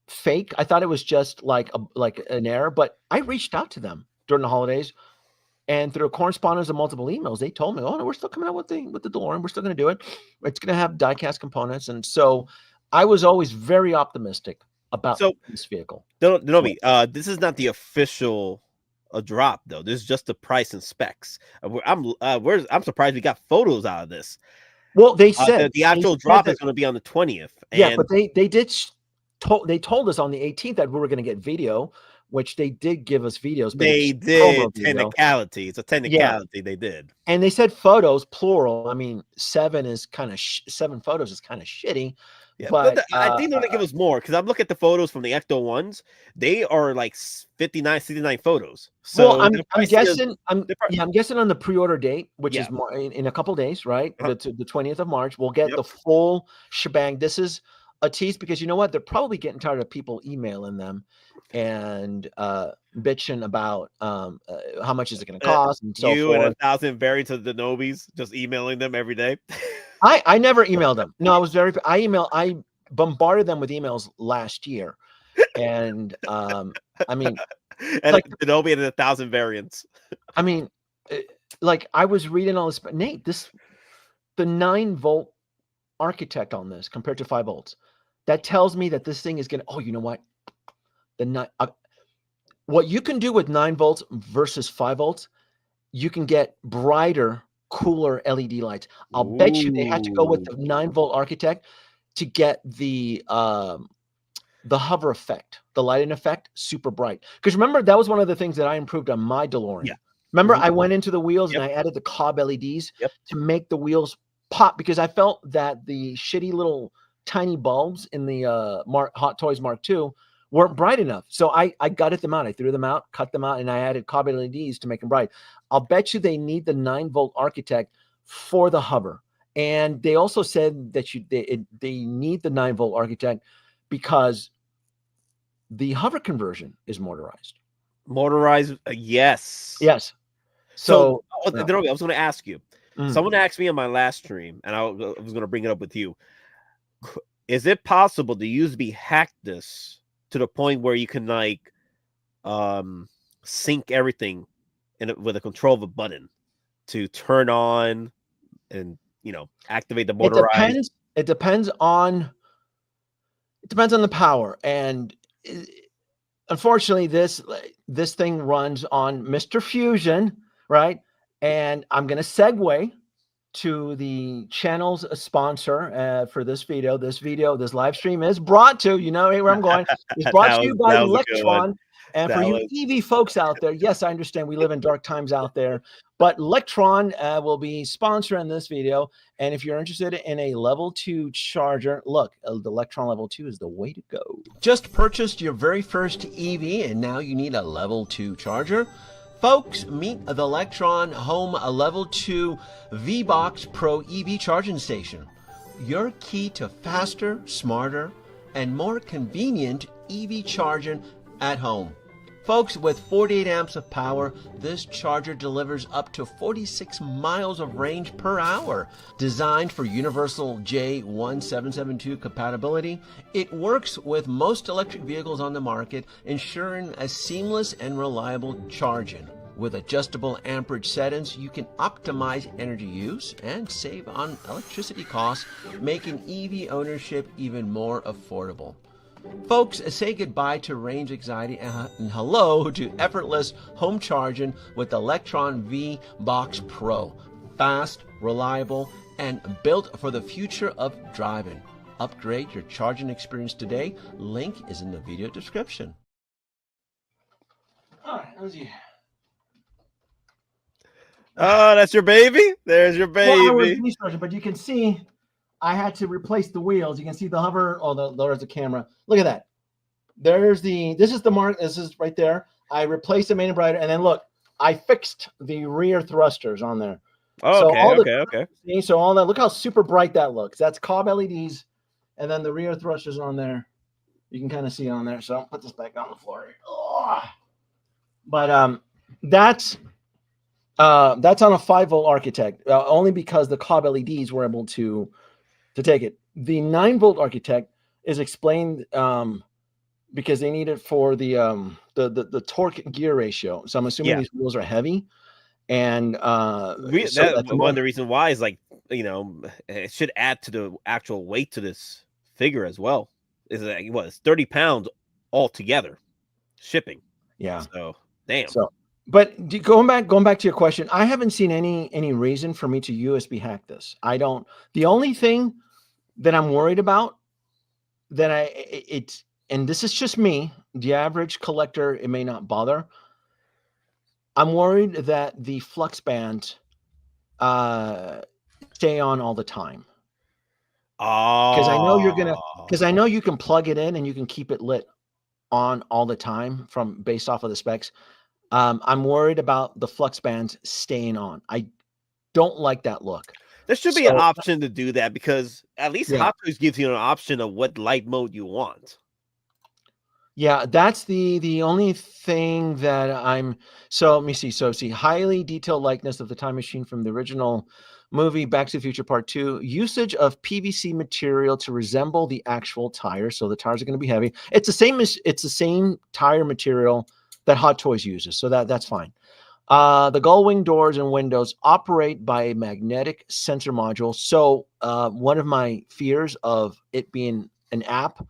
fake. I thought it was just like an error, but I reached out to them during the holidays. And through a correspondence of multiple emails, they told me, "Oh no, we're still coming out with the DeLorean. We're still going to do it. It's going to have die-cast components." And so, I was always very optimistic about this vehicle. Denobi, this is not the official drop though. This is just the price and specs. I'm surprised we got photos out of this. Well, they said the actual drop is going to be on the 20th. Yeah, but they told us on the 18th that we were going to get video. Which they did give us videos. They did. Technicality. It's a technicality. They did. And they said photos, plural. I mean, 7 photos is kind of shitty. Yeah, but I think they're going to give us more because I'm looking at the photos from the Ecto ones. They are like 59, 69 photos. So well, I'm guessing on the pre-order date, which is more in a couple days, right? The 20th of March. We'll get the full shebang. This is a tease because you know what? They're probably getting tired of people emailing them and bitching about how much is it going to cost and so you forth. And 1,000 variants of the Denobis just emailing them every day. I never emailed them. No, I bombarded them with emails last year, and I mean, and like Denobi and 1,000 variants. I mean, like I was reading all this, but Nate, the 9-volt architect on this compared to 5 volts, that tells me that this thing is going to. Oh, you know what? What you can do with 9 volts versus 5 volts, you can get brighter, cooler LED lights. I'll bet you they had to go with the 9-volt architect to get the hover effect, the lighting effect, super bright. Because remember, that was one of the things that I improved on my DeLorean. Yeah. Remember, I went into the wheels and I added the cob LEDs to make the wheels pop because I felt that the shitty little tiny bulbs in the Hot Toys Mark II weren't bright enough. So I gutted them out. I threw them out, cut them out, and I added cob LEDs to make them bright. I'll bet you they need the 9-volt architect for the hover. And they also said that they need the 9-volt architect because the hover conversion is motorized. Motorized, yes. Yes. So I was going to ask you. Someone asked me on my last stream, and I was going to bring it up with you. Is it possible to USB hack this to the point where you can like sync everything with a control of a button to turn on and activate the motorized? It depends on the power, and unfortunately this thing runs on Mr. Fusion, right? And I'm going to segue to the channel's sponsor for this video. This live stream is brought to, where I'm going. It's brought to you by Electron. And for you EV folks out there, yes, I understand we live in dark times out there, but Electron will be sponsoring this video. And if you're interested in a level 2 charger, look, the Electron level 2 is the way to go. Just purchased your very first EV and now you need a level 2 charger? Folks, meet the Electron Home Level 2 V-Box Pro EV charging station. Your key to faster, smarter, and more convenient EV charging at home. Folks, with 48 amps of power, this charger delivers up to 46 miles of range per hour. Designed for universal J1772 compatibility, it works with most electric vehicles on the market, ensuring a seamless and reliable charging. With adjustable amperage settings, you can optimize energy use and save on electricity costs, making EV ownership even more affordable. Folks, say goodbye to range anxiety and hello to effortless home charging with Electron V-Box Pro. Fast, reliable, and built for the future of driving. Upgrade your charging experience today. Link is in the video description. All right, let's see. Oh, that's your baby? There's your baby. Well, I was researching, but you can see I had to replace the wheels. You can see the hover. Oh, there's the camera. Look at that. this is the mark. This is right there. I replaced the main and brighter, and then look, I fixed the rear thrusters on there. Oh, So okay, all okay. so all that, look how super bright that looks. That's Cobb LEDs, and then the rear thrusters on there. You can kind of see it on there. So I'll put this back on the floor here. Oh. But that's on a 5-volt architect, only because the Cobb LEDs were able to take it. The 9-volt architect is explained because they need it for the torque gear ratio. So I'm assuming these wheels are heavy, and one of the reasons why is like, it should add to the actual weight to this figure as well. Is that it's 30 pounds altogether shipping? Yeah. So damn. So, but going back to your question, I haven't seen any reason for me to USB hack this. I don't. The only thing that I'm worried about and this is just me, the average collector, it may not bother. I'm worried that the flux bands stay on all the time. Because I know you can plug it in and you can keep it lit on all the time based off of the specs. I'm worried about the flux bands staying on. I don't like that look. There should be an option to do that, because at least Hot Toys gives you an option of what light mode you want. Yeah, that's the only thing that I'm. So let me see. So see, highly detailed likeness of the time machine from the original movie Back to the Future Part 2. Usage of PVC material to resemble the actual tire. So the tires are going to be heavy. It's the same tire material that Hot Toys uses. So that's fine. The gull wing doors and windows operate by a magnetic sensor module. So one of my fears of it being an app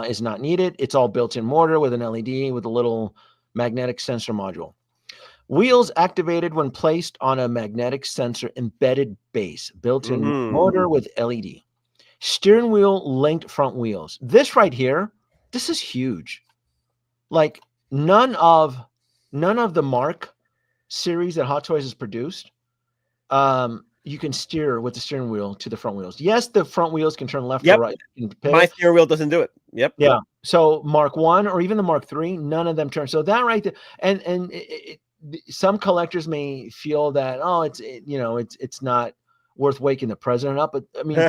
is not needed. It's all built-in motor with an LED with a little magnetic sensor module. Wheels activated when placed on a magnetic sensor embedded base, built-in motor with LED. Steering wheel linked front wheels. This right here, this is huge. Like none of the Mark series that Hot Toys has produced, you can steer with the steering wheel to the front wheels. Yes, the front wheels can turn left or right. My steering wheel doesn't do it. Yep. Yeah. So Mark 1 or even the Mark 3, none of them turn. So that right there, and some collectors may feel that it's not worth waking the president up, but I mean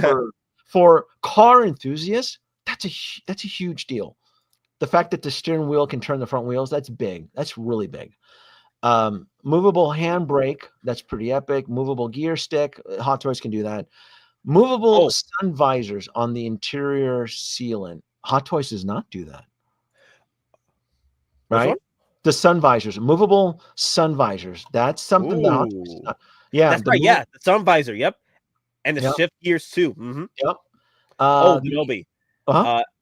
for car enthusiasts, that's a huge deal. The fact that the steering wheel can turn the front wheels, that's big. That's really big. Movable handbrake, that's pretty epic. Movable gear stick, Hot Toys can do that. Movable sun visors on the interior sealant, Hot Toys does not do that. Right? The sun visors, movable sun visors. That's something that Hot Toys does not. Yeah, that's right. Yeah, the sun visor. Yep, and the shift gears too. Mm-hmm. Yep. Kenobi.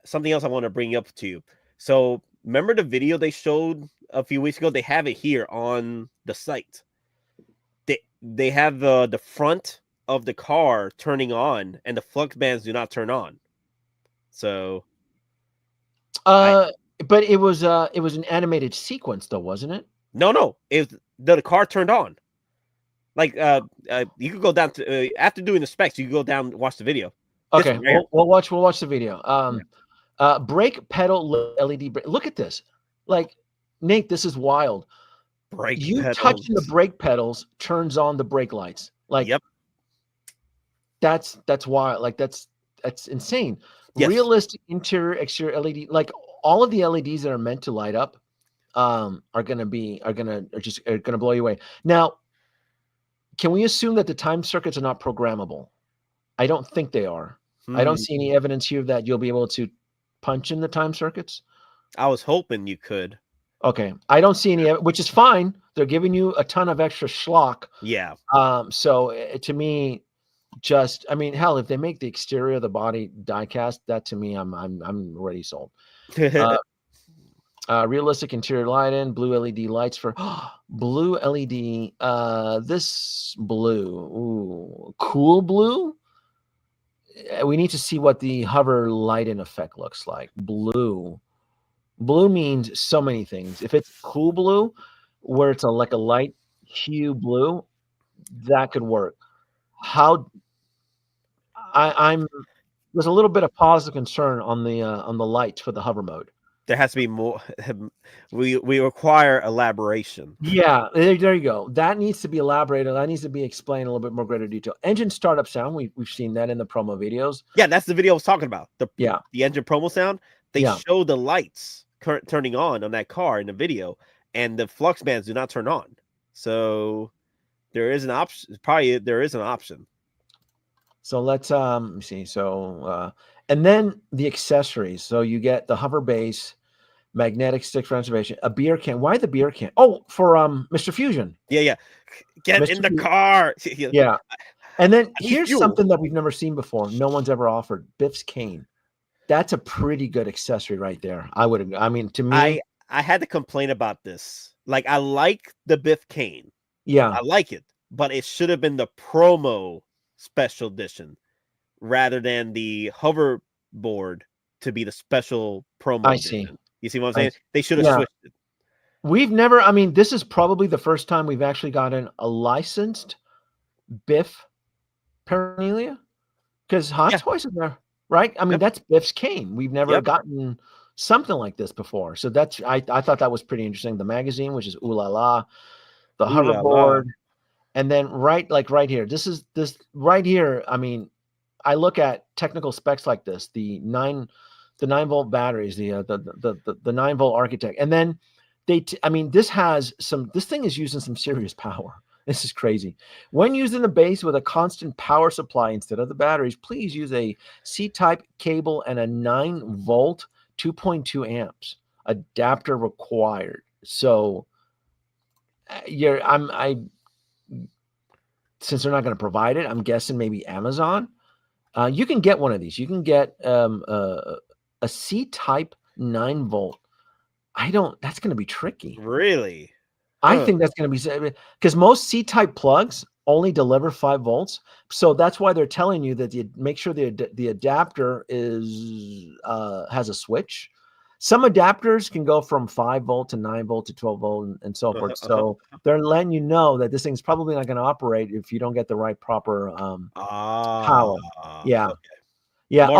Something else I want to bring up to you. So remember the video they showed a few weeks ago? They have it here on the site. They have the front of the car turning on, and the flux bands do not turn on. So, but it was an animated sequence, though, wasn't it? No, the car turned on. Like you could go down to after doing the specs, you could go down and watch the video. Okay, we'll watch the video. Brake pedal LED. Look at this. Like, Nate, this is wild. Touching the brake pedals turns on the brake lights. Like, yep. That's wild. Like that's insane. Yes. Realistic interior, exterior LED. Like all of the LEDs that are meant to light up, are gonna blow you away. Now, can we assume that the time circuits are not programmable? I don't think they are. I don't see any evidence here that you'll be able to punch in the time circuits. I was hoping you could. Okay. I don't see any, which is fine. They're giving you a ton of extra schlock. Yeah. So to me, hell, if they make the exterior of the body die-cast, that to me, I'm already sold. Realistic interior lighting, blue LED lights for blue LED. This blue, ooh, cool blue. We need to see what the hover light-in effect looks like. Blue means so many things. If it's cool blue, where it's like a light hue blue, that could work. There's a little bit of positive concern on the lights for the hover mode. there has to be more. We require elaboration. Yeah, there you go. That needs to be elaborated. That needs to be explained in a little bit more greater detail. Engine startup sound. We've seen that in the promo videos. Yeah, that's the video I was talking about. The engine promo sound. They Yeah. show the lights turning on that car in the video, and the flux bands do not turn on. So there is an option. Probably there is an option. So let's let me see. So and then the accessories. So you get the hover base, magnetic stick for observation, a beer can. Why the beer can? Oh, for Mr. Fusion. Yeah. Get Mr. in the car. Yeah. And then I need here's fuel. something that we've never seen before. No one's ever offered. Biff's cane. That's a pretty good accessory right there. I mean, to me, I had to complain about this. Like, I like the Biff cane. yeah, I like it, but it should have been the promo special edition rather than the hoverboard to be the special promo I edition. see. You see what I'm saying? They should have Yeah. switched it. We've never, I mean, this is probably the first time we've actually gotten a licensed Biff paraphernalia, because Hot Toys is there, right? I mean, that's Biff's cane. We've never gotten something like this before. So that's, I thought that was pretty interesting. The magazine, which is Ooh La La, the hoverboard, and then right here, this right here. I mean, I look at technical specs like this, the 9-volt batteries, the 9-volt architect, and then I mean, this thing is using some serious power. This is crazy. When using the base with a constant power supply instead of the batteries, please use a C-type cable and a 9-volt 2.2 amps adapter required. So since they're not going to provide it, I'm guessing maybe Amazon. You can get one of these. You can get a C-type 9-volt. That's going to be tricky. Really? I think that's going to be, because most C-type plugs only deliver 5 volts. So that's why they're telling you that you make sure the adapter has a switch. Some adapters can go from 5 volt to 9 volt to 12 volt and so forth. So they're letting you know that this thing's probably not going to operate if you don't get the right proper power. Yeah. Okay. Yeah. More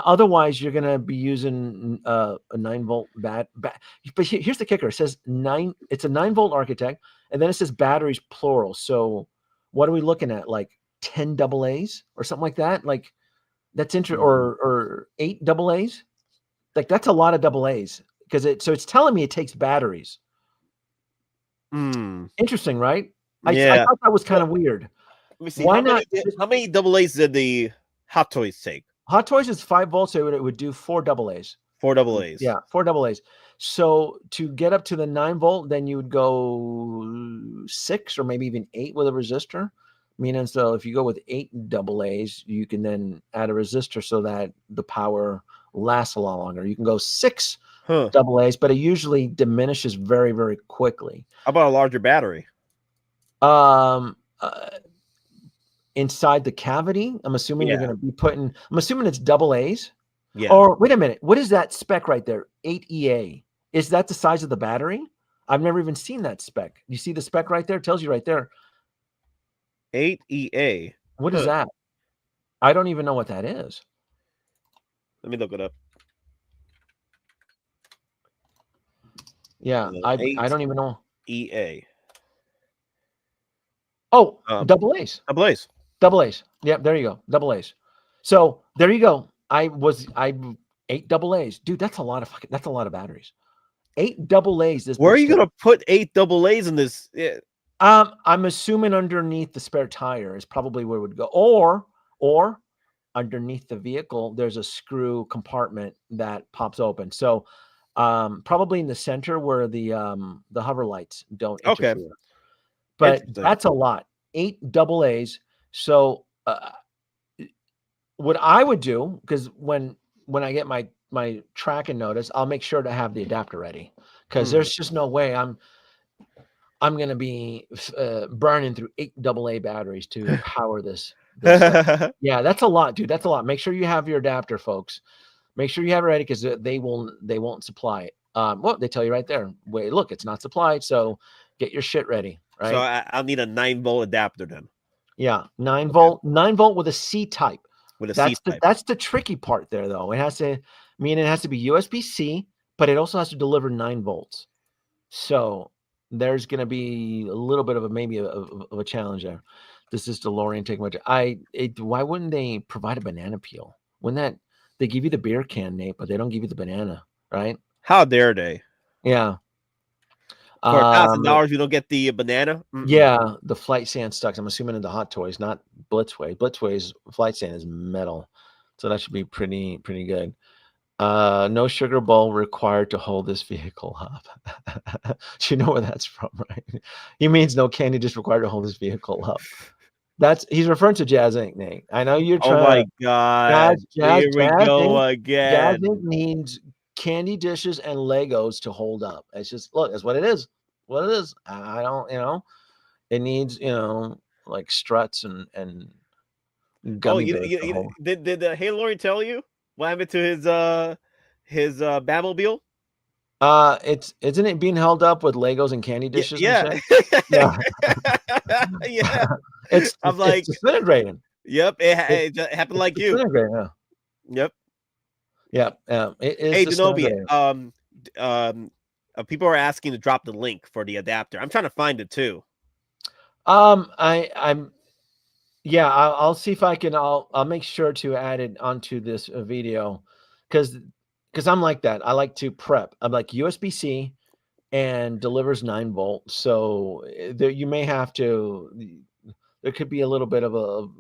Otherwise you're going to be using a 9-volt bat. But here's the kicker. It says it's a 9-volt architect, and then it says batteries plural. So what are we looking at? Like 10 AA's or something like that? Like that's interesting. Or 8 AA's? Like that's a lot of AA's, because it's telling me it takes batteries. Interesting, right? I thought that was kind of weird. Let me see. How many AA's did the Hot Toys take? Hot Toys is 5 volts, so it would do 4 AA's. 4 AA's. Yeah, 4 AA's. So to get up to the 9-volt, then you would go 6 or maybe even 8 with a resistor. Meaning, so if you go with 8 AA's, you can then add a resistor so that the power lasts a lot longer. You can go 6 AA's, but it usually diminishes very, very quickly. How about a larger battery? Inside the cavity, I'm assuming you're going to be putting. I'm assuming it's AA's. Yeah. Or wait a minute, what is that spec right there? 8EA. Is that the size of the battery? I've never even seen that spec. You see the spec right there? It tells you right there. 8EA. What is that? I don't even know what that is. Let me look it up. Yeah, I don't even know. EA. Oh, AA's. AA's. Yeah, there you go. AA's. So there you go. I 8 AA's. Dude, that's a lot of batteries. 8 AA's. Where are you gonna put 8 AA's in this? Yeah. I'm assuming underneath the spare tire is probably where it would go, or underneath the vehicle, there's a screw compartment that pops open. So probably in the center where the hover lights don't interfere. Okay. But that's a lot. 8 AA's. So what I would do, because when I get my tracking notice, I'll make sure to have the adapter ready, because there's just no way I'm going to be burning through 8 AA batteries to power this. Yeah, that's a lot, dude. That's a lot. Make sure you have your adapter, folks. Make sure you have it ready, because they won't supply it. Well, they tell you right there. Wait, look, it's not supplied, so get your shit ready. Right. So I'll need a 9-volt adapter then. Yeah, 9-volt, 9-volt with a C-type. With a C-type. That's the tricky part there, though. It has to be USB-C, but it also has to deliver 9 volts. So there's going to be a little bit of a challenge there. This is DeLorean taking much. Why wouldn't they provide a banana peel? Wouldn't that they give you the beer can, Nate, but they don't give you the banana, right? How dare they? Yeah. For $1,000, you don't get the banana. Yeah, the flight sand stuck. I'm assuming in the Hot Toys, not Blitzway. Blitzway's flight sand is metal, so that should be pretty good. No sugar bowl required to hold this vehicle up. Do you know where that's from, right? He means no candy dish required to hold this vehicle up. He's referring to Jazz Inc. Nate. I know you're trying. Oh my God! Here we go again. Jazz Inc. needs candy dishes and Legos to hold up. It's just look. That's what it is. What it is. I don't. It needs like struts and gummy bears to hold. Did Hey Lori tell you what happened to his Batmobile? Isn't it being held up with Legos and candy dishes? Yeah. And shit? Yeah. Yeah. It's like disintegrating. Yep. It happened like you. Yeah. Yep. Yeah. It is. Hey, Denobi. People are asking to drop the link for the adapter. I'm trying to find it too. I'll see if I can. I'll make sure to add it onto this video because I'm like that. I like to prep. I'm like USB-C and delivers 9 volts. So there you may have to. There could be a little bit of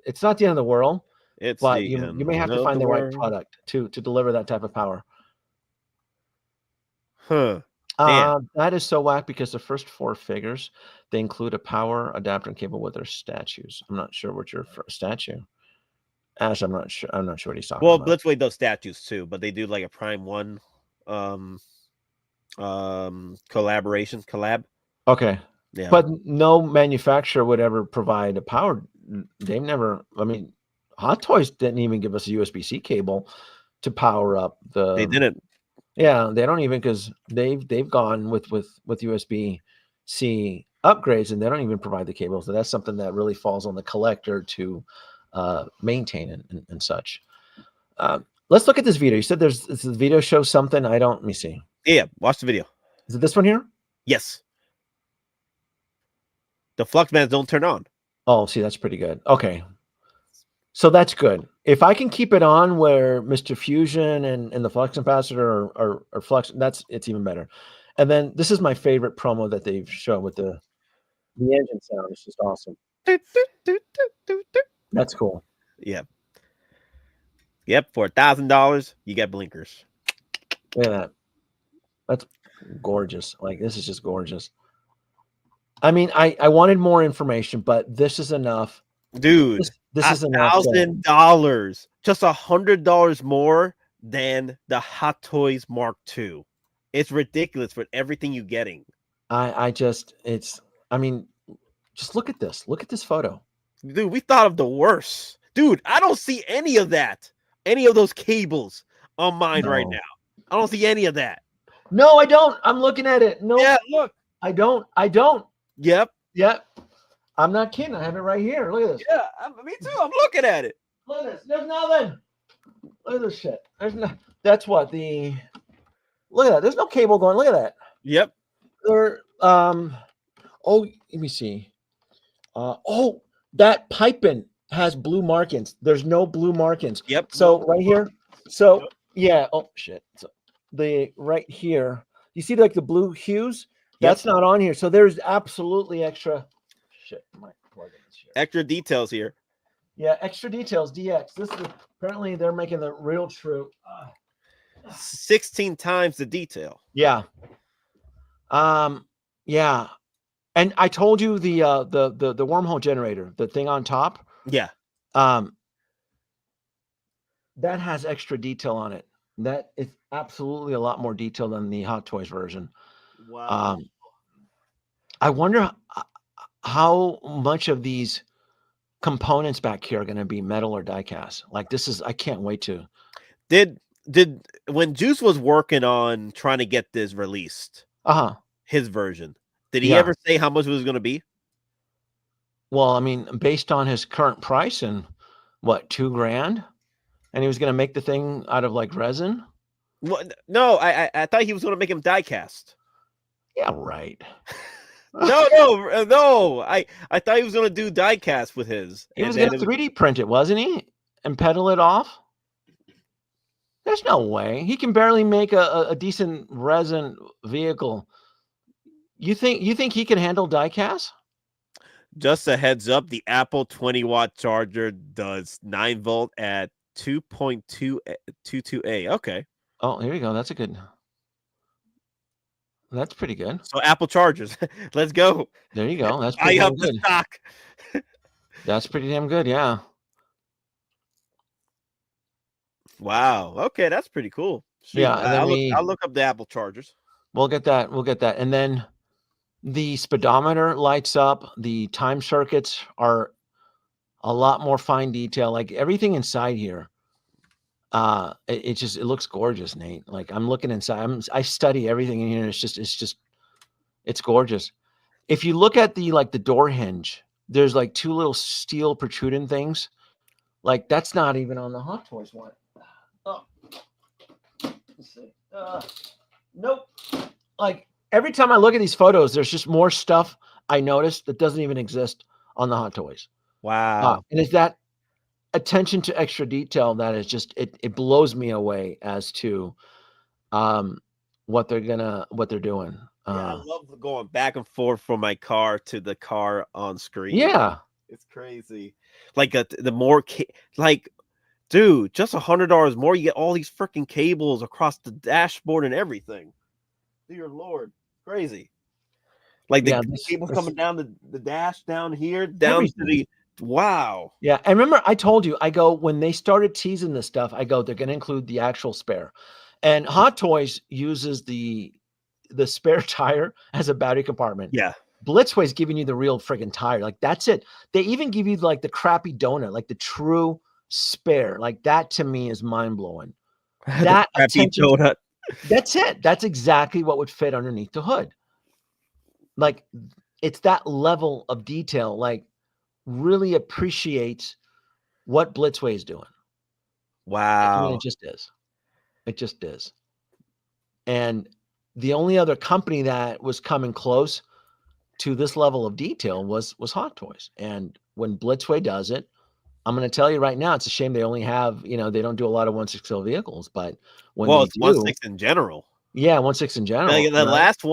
it's not the end of the world. But you may have to find the right product to deliver that type of power. Huh. That is so whack because the first 4 figures, they include a power adapter and cable with their statues. I'm not sure what your statue. Ash, I'm not sure what he's talking about. Well, Blitzway does statues too, but they do like a Prime 1 collab. Okay. Yeah. But no manufacturer would ever provide a power. They've never, Hot Toys didn't even give us a USB-C cable to power up the. They didn't. Yeah, they don't even because they've gone with USB-C upgrades and they don't even provide the cable. So that's something that really falls on the collector to maintain and such. Let's look at this video. You said this video shows something. Let me see. Yeah, watch the video. Is it this one here? Yes. The flux bands don't turn on. Oh, see, that's pretty good. Okay. So that's good. If I can keep it on where Mr. Fusion and the flux capacitor are flux, it's even better. And then this is my favorite promo that they've shown with the engine sound. It's just awesome. That's cool. Yep. For $1,000, you get blinkers. Look at that. That's gorgeous. Like this is just gorgeous. I wanted more information, but this is enough. Dude, this is enough. $1,000, just $100 more than the Hot Toys Mark II. It's ridiculous for everything you're getting. Just look at this. Look at this photo. Dude, we thought of the worst. Dude, I don't see any of that. Any of those cables on mine right now. I don't see any of that. No, I don't. I'm looking at it. No. Yeah, look. I don't. Yep. I'm not kidding. I have it right here. Look at this. Yeah, me too. I'm looking at it. Look at this. There's nothing. Look at this shit. That's what look at that. There's no cable going. Look at that. Yep. Let me see. That piping has blue markings. There's no blue markings. Yep. So right here. So yeah. Oh shit. So right here. You see like the blue hues? That's not on here. So there's absolutely extra shit. Extra details here. Yeah, extra details. DX. This is apparently they're making the real true. 16 times the detail. Yeah. Yeah. And I told you the wormhole generator, the thing on top. Yeah. That has extra detail on it. That is absolutely a lot more detail than the Hot Toys version. Wow. I wonder how much of these components back here are going to be metal or die cast. Like I can't wait to. Did when Juice was working on trying to get this released, his version, did he ever say how much it was going to be? Well, based on his current price and what, $2,000, and he was going to make the thing out of like resin. What? No, I thought he was going to make him die-cast. Yeah, right. No. I thought he was going to do die-cast with his. He was going to 3D print it, wasn't he? And pedal it off? There's no way. He can barely make a decent resin vehicle. You think he can handle die-cast? Just a heads up, the Apple 20-watt charger does 9-volt at 2.222A. Okay. Oh, here you go. That's pretty good. So Apple chargers. Let's go. There you go. That's pretty damn good. The stock. That's pretty damn good, yeah. Wow. Okay, that's pretty cool. Shoot, Yeah, I'll look up the Apple chargers. We'll get that. And then the speedometer lights up. The time circuits are a lot more fine detail. Like everything inside here, it looks gorgeous, Nate. Like I'm looking inside. I study everything in here. It's gorgeous. If you look at the door hinge, there's like two little steel protruding things. Like that's not even on the Hot Toys one. Oh, let's see. Nope. Like every time I look at these photos, there's just more stuff I noticed that doesn't even exist on the Hot Toys. Wow. And it's that attention to extra detail that is just it blows me away as to what they're doing. I love going back and forth from my car to the car on screen. Yeah, it's crazy. Like the more dude, just $100 more, you get all these freaking cables across the dashboard and everything. Dear Lord, crazy. Like the cables coming down the dash down here, down everything. To the wow. Yeah, and remember I told you, I go when they started teasing this stuff, I go they're going to include the actual spare, and Hot Toys uses the spare tire as a battery compartment. Yeah, Blitzway's giving you the real friggin' tire. Like that's it. They even give you like the crappy donut, like the true spare. Like that to me is mind blowing. That crappy donut. That's it. That's exactly what would fit underneath the hood. Like it's that level of detail. Like really appreciates what Blitzway is doing. Wow. I mean, it just is. It just is. And the only other company that was coming close to this level of detail was Hot Toys. And when Blitzway does it, I'm going to tell you right now, it's a shame they only have, they don't do a lot of 1/6 vehicles, but when it's 1/6 in general. Yeah, 1/6 in general. The last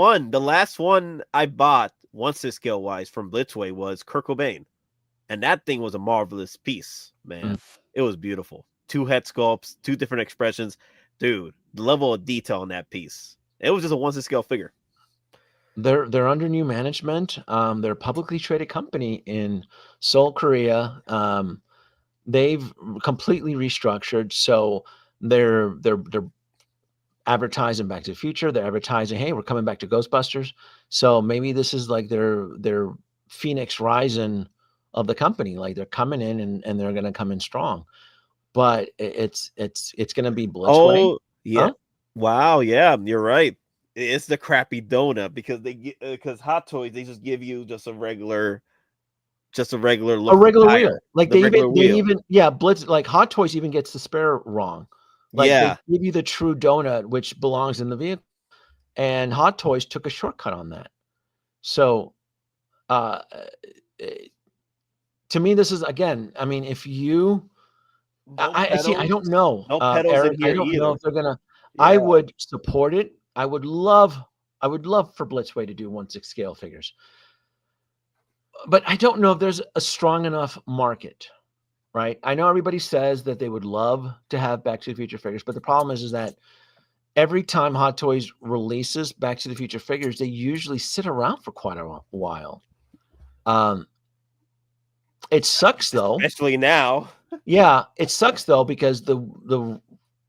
one I bought 1/6 scale wise from Blitzway was Kurt Cobain. And that thing was a marvelous piece, man. It was beautiful. 2 head sculpts, 2 different expressions. Dude, the level of detail in that piece. It was just a 1/6 scale figure. They're under new management. They're a publicly traded company in Seoul, Korea. They've completely restructured. So they're advertising Back to the Future. They're advertising, hey, we're coming back to Ghostbusters. So maybe this is like their Phoenix Rising of the company. Like they're coming in and they're going to come in strong. But it's going to be Blitzway. Oh, yeah. Huh? Wow, yeah, you're right. It's the crappy donut because Hot Toys, they just give you just a regular wheel. Like they even Blitz, like Hot Toys even gets the spare wrong. Like they give you the true donut, which belongs in the vehicle, and Hot Toys took a shortcut on that. So, to me, this is again. I mean, if you, I see. I don't know, Eric. I don't know if they're gonna. Yeah. I would support it. I would love for Blitzway to do 1/6 scale figures. But I don't know if there's a strong enough market, right? I know everybody says that they would love to have Back to the Future figures, but the problem is that every time Hot Toys releases Back to the Future figures, they usually sit around for quite a while. It sucks though. Especially now. Yeah, it sucks though because the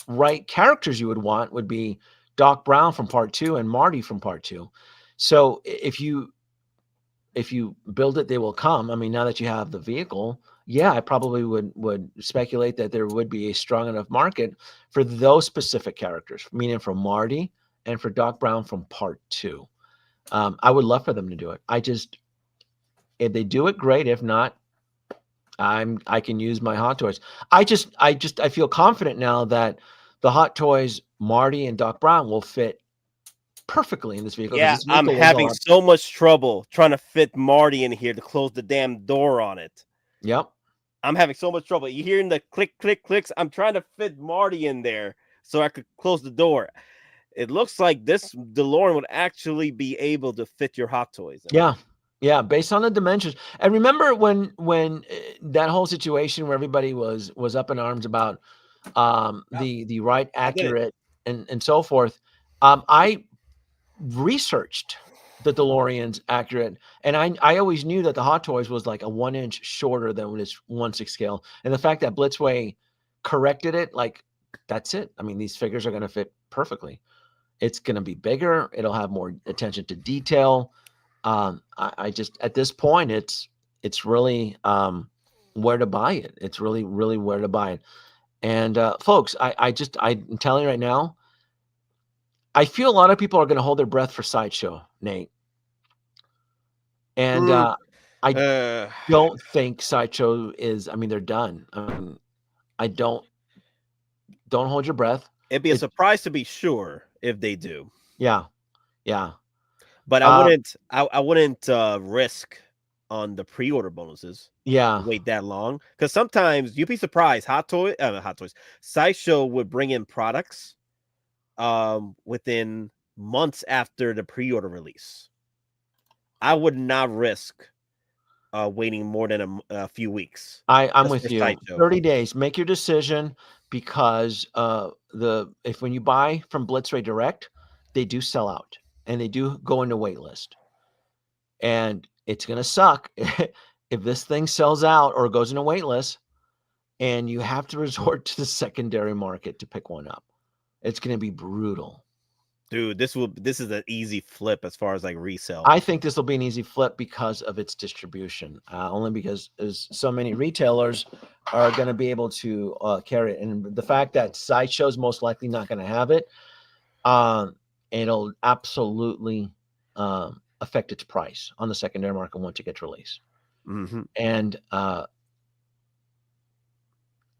right characters you would want would be Doc Brown from Part 2 and Marty from Part 2. So if you build it, they will come. I mean, now that you have the vehicle, yeah, I probably would speculate that there would be a strong enough market for those specific characters, meaning for Marty and for Doc Brown from Part 2. I would love for them to do it. If they do it, great. If not, I can use my Hot Toys. I feel confident now that the Hot Toys Marty and Doc Brown will fit perfectly in this vehicle. 'cause Yeah, this I'm vehicle will having go up- so much trouble trying to fit Marty in here to close the damn door on it. Yep. I'm having so much trouble. You hearing the click, click, clicks? I'm trying to fit Marty in there so I could close the door. It looks like this DeLorean would actually be able to fit your Hot Toys. Yeah. Yeah, based on the dimensions. And remember when that whole situation where everybody was up in arms about the right accurate and so forth. I researched the DeLorean's accurate, and I always knew that the Hot Toys was like a 1 inch shorter than its 1/6 scale. And the fact that Blitzway corrected it, like that's it. I mean, these figures are going to fit perfectly. It's going to be bigger. It'll have more attention to detail. I just at this point, it's really where to buy it. It's really where to buy it. And folks, I'm telling you right now, I feel a lot of people are going to hold their breath for Sideshow, Nate. And I don't think Sideshow is. I mean, they're done. I don't hold your breath. It'd be a surprise to be sure if they do. Yeah, yeah. But I wouldn't risk on the pre-order bonuses. Yeah, Wait that long, because sometimes you'd be surprised. Hot Toys, Sideshow would bring in products within months after the pre-order release. I would not risk waiting more than a few weeks. I'm with you. Sideshow. 30 days. Make your decision, because when you buy from Blitzway Direct, they do sell out and they do go into wait list. And it's gonna suck if this thing sells out or goes into wait list, and you have to resort to the secondary market to pick one up. It's gonna be brutal. Dude, this is an easy flip as far as like resale. I think this will be an easy flip because of its distribution, only because so many retailers are going to be able to carry it. And the fact that Sideshow's most likely not going to have it, it'll absolutely affect its price on the secondary market once it gets released. Mm-hmm. And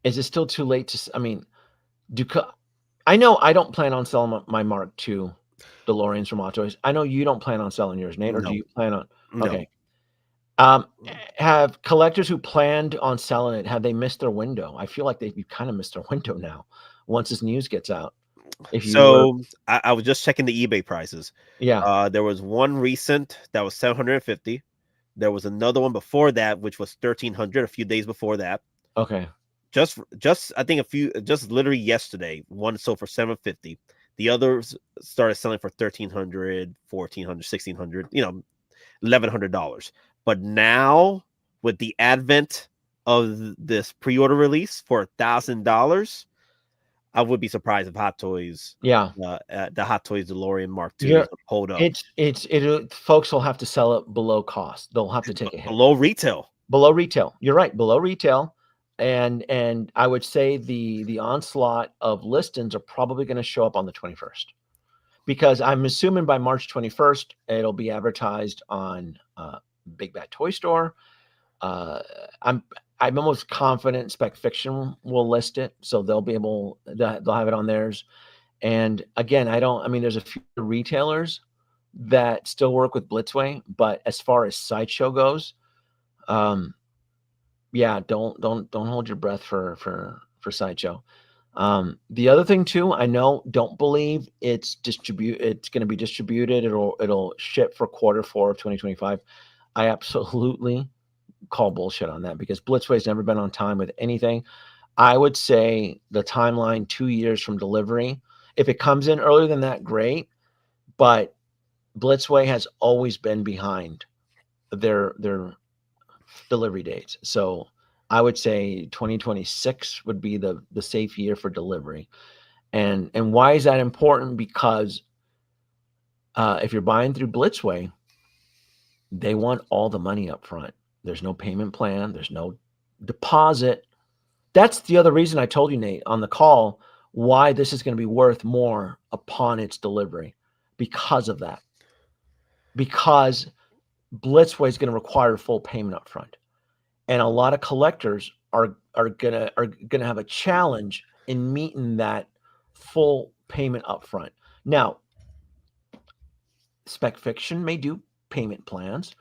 is it still too late to? I mean, I know I don't plan on selling my Mark II DeLoreans from Hot Toys. I know you don't plan on selling yours, Nate, or do you plan on? No. Okay. Have collectors who planned on selling it, have they missed their window? I feel like they've kind of missed their window now once this news gets out. I was just checking the eBay prices. Yeah. There was one recent that was $750. There was another one before that, which was $1,300 a few days before that. Okay. Just I think just literally yesterday, one sold for $750. The others started selling for $1,300, $1,400, $1,600, $1,100. But now with the advent of this pre-order release for $1,000, I would be surprised if Hot Toys, the Hot Toys DeLorean Mark II hold up. Folks will have to sell it below cost. They'll have to take a hit. Below retail. Below retail. You're right. Below retail. And I would say the onslaught of listings are probably going to show up on the 21st, because I'm assuming by March 21st it'll be advertised on Big Bad Toy Store. I'm almost confident Spec Fiction will list it, so they'll have it on theirs. And again, there's a few retailers that still work with Blitzway, but as far as Sideshow goes, yeah, don't hold your breath for Sideshow. The other thing too, don't believe it's going to be distributed. It'll ship for Q4 of 2025. I absolutely call bullshit on that, because Blitzway's never been on time with anything. I would say the timeline 2 years from delivery. If it comes in earlier than that, great. But Blitzway has always been behind their delivery dates. So I would say 2026 would be the safe year for delivery. And why is that important? Because if you're buying through Blitzway, they want all the money up front. There's no payment plan. There's no deposit. That's the other reason I told you, Nate, on the call, why this is going to be worth more upon its delivery, because of that. Because Blitzway is going to require full payment up front. And a lot of collectors are gonna have a challenge in meeting that full payment up front. Now, Spec Fiction may do payment plans,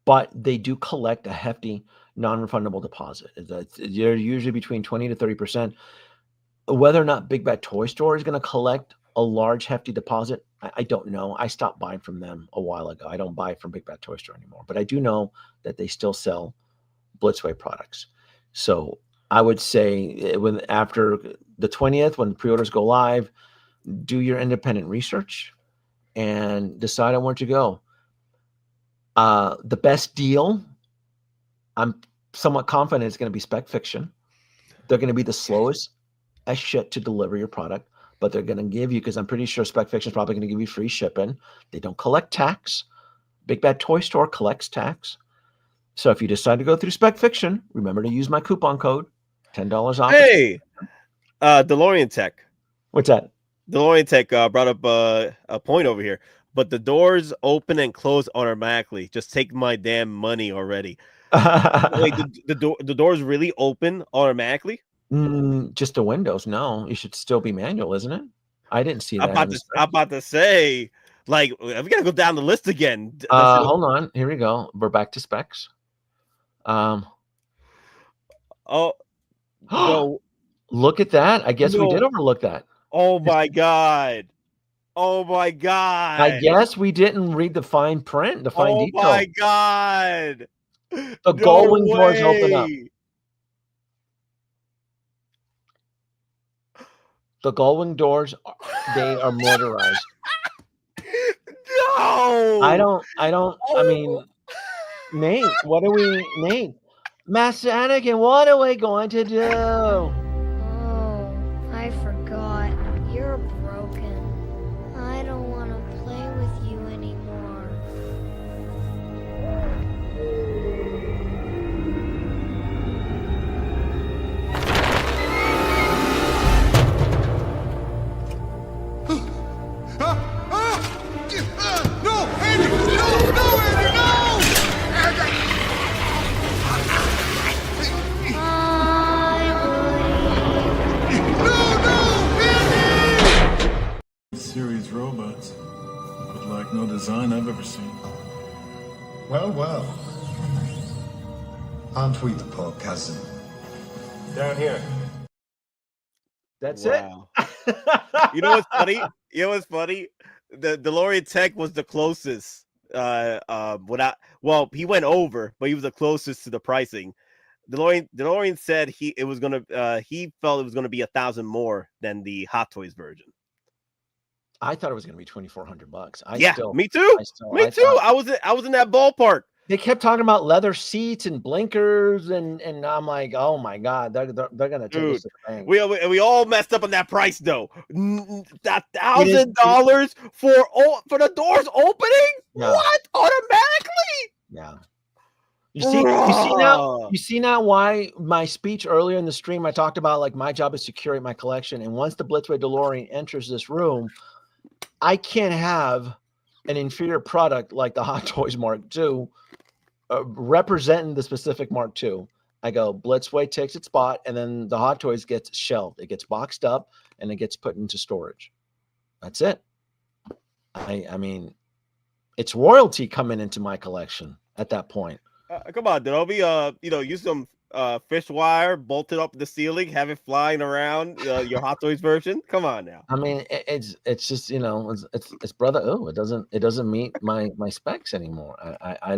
but they do collect a hefty non-refundable deposit. They're usually between 20 to 30%. Whether or not Big Bad Toy Store is going to collect a large, hefty deposit, I don't know. I stopped buying from them a while ago. I don't buy from Big Bad Toy Store anymore, but I do know that they still sell Blitzway products. So I would say after the 20th, when pre-orders go live, do your independent research and decide on where to go. The best deal, I'm somewhat confident it's going to be Spec Fiction. They're going to be the slowest as shit to deliver your product, but they're going to give you, because I'm pretty sure Spec Fiction is probably going to give you free shipping. They don't collect tax. Big Bad Toy Store collects tax. So if you decide to go through Spec Fiction, remember to use my coupon code, $10 off. Hey, DeLorean Tech. What's that? DeLorean Tech brought up a point over here, but the doors open and close automatically. Just take my damn money already. Wait, the doors really open automatically? Just the windows. No, it should still be manual, isn't it? I didn't see that. I'm about to say, like, we gotta go down the list again. Hold on. Here we go. We're back to specs. Oh, no. Look at that. I guess we did overlook that. Oh my god. Oh my god. I guess we didn't read the fine print, the fine detail. Oh my god. The gull-wing doors open up. The gull-wing doors, they are motorized. No. I mean, Nate, Nate, Master Anakin, what are we going to do? Oh, I forgot. You're broken. I don't want to play with you anymore. No, Andy! No, Andy, no! Serious robots, but like no design I've ever seen. Well, well. Aren't we the poor cousin? Down here. That's Wow. it. You know what's funny? The DeLorean Tech was the closest. Well, he went over, but he was the closest to the pricing. DeLorean said he felt it was gonna be $1,000 more than the Hot Toys version. I thought it was going to be $2,400. Me too. I was in that ballpark. They kept talking about leather seats and blinkers, and I'm like, oh my god, they're going to take us to the bank. We all messed up on that price though. That $1,000 for the doors opening? Yeah. What? Automatically? Yeah. You see now why my speech earlier in the stream I talked about, like, my job is to curate my collection, and once the Blitzway DeLorean enters this room, I can't have an inferior product like the Hot Toys Mark II representing the specific Mark II. I go, Blitzway takes its spot, and then the Hot Toys gets shelved. It gets boxed up, and it gets put into storage. That's it. I mean, it's royalty coming into my collection at that point. Come on, Denobi. Use some fish wire, bolted up the ceiling, have it flying around your Hot Toys version. Come on now. I mean, it's just, it's brother. Oh, it doesn't meet my specs anymore. I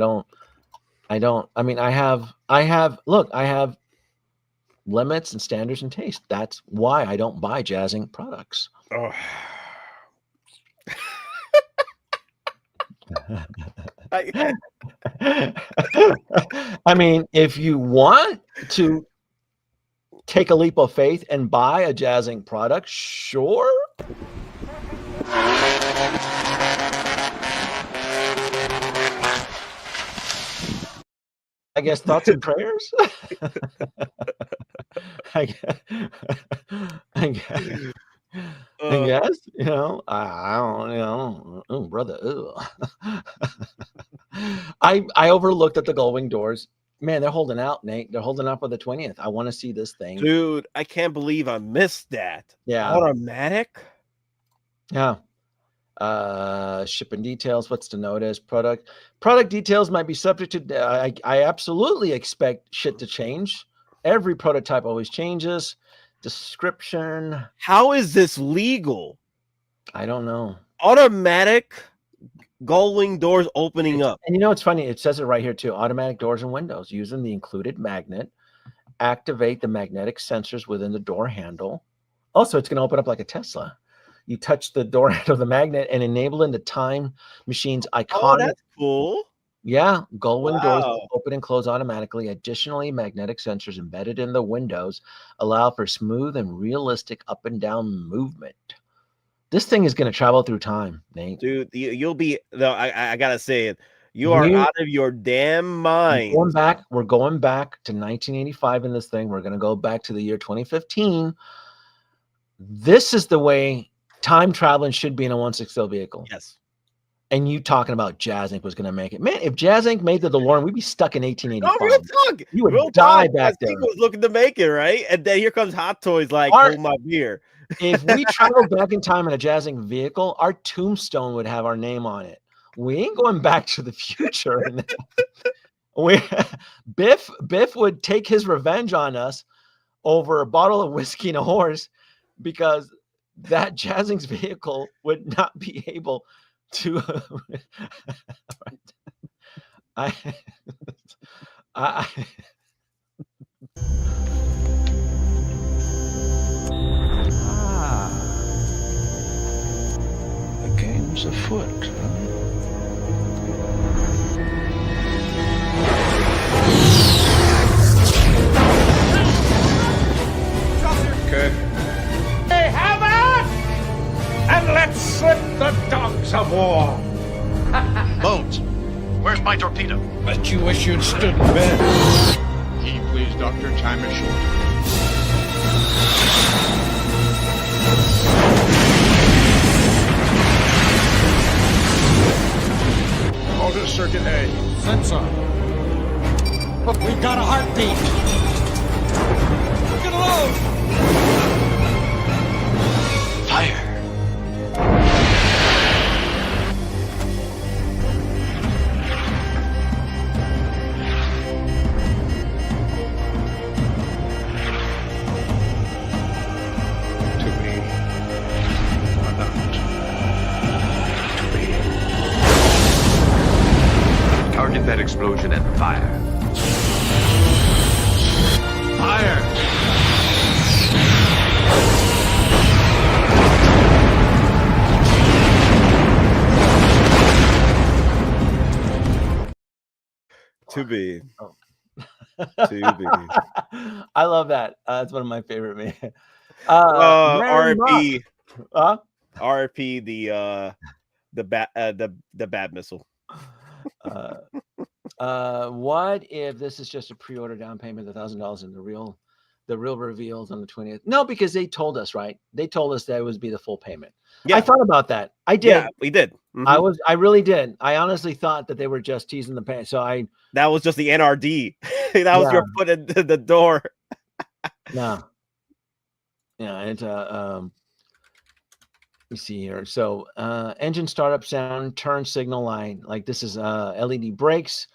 mean, I have limits and standards and taste. That's why I don't buy jazzing products. Oh. I mean, if you want to take a leap of faith and buy a jazzing product, sure. I guess thoughts and prayers. I guess, I guess, I don't, oh, brother. I overlooked at the gull-wing doors. Man, they're holding out, Nate. They're holding out for the 20th. I want to see this thing. Dude, I can't believe I missed that. Yeah. Automatic? Yeah. Shipping details. What's to notice? Product details might be subject to. I absolutely expect shit to change. Every prototype always changes. Description. How is this legal? I don't know. Automatic gull-wing doors opening up. And it's funny. It says it right here too. Automatic doors and windows using the included magnet. Activate the magnetic sensors within the door handle. Also, it's going to open up like a Tesla. You touch the door handle of the magnet and enabling the time machine's iconic. Oh, that's cool. Yeah, gull-wing doors Wow. will open and close automatically. Additionally, magnetic sensors embedded in the windows allow for smooth and realistic up and down movement. This thing is going to travel through time, Nate. Dude, you'll be though. I gotta say it. You are out of your damn mind. We're going back to 1985 in this thing. We're going to go back to the year 2015. This is the way time traveling should be in a 1/6 vehicle. Yes. And you talking about Jazz Inc. was going to make it. Man, if Jazz Inc. made the DeLorean, we'd be stuck in 1885. No, real talk. You would Real die talk. back Jazz there. Inc. was looking to make it, right? And then here comes Hot Toys like, hold my beer. If we traveled back in time in a Jazz Inc. vehicle, our tombstone would have our name on it. We ain't going back to the future. Biff would take his revenge on us over a bottle of whiskey and a horse because that Jazz Inc.'s vehicle would not be able to. I The game's afoot, huh? Kirk. Hey, have at! And let's slip the dogs of war! Bones, where's my torpedo? Bet you wish you'd stood in bed. Key, please, Doctor. Time is short. Motor circuit A. Sensor. Look, we've got a heartbeat. Get alone! Fire! To be or not to be. Target that explosion and fire. Fire! To be. Oh. To be. I love that. It's one of my favorite men. RP. RP the bad missile. What if this is just a pre-order down payment of $1,000 and the real reveals on the 20th? No, because they told us, right? They told us that it would be the full payment. Yeah. I thought about that. I did. Yeah, we did. Mhm. I really did. I honestly thought that they were just teasing the pay. So that was just the NRD. That was your foot in the door. No. Yeah, and let me see here. So engine startup sound, turn signal light. Like this is LED brakes,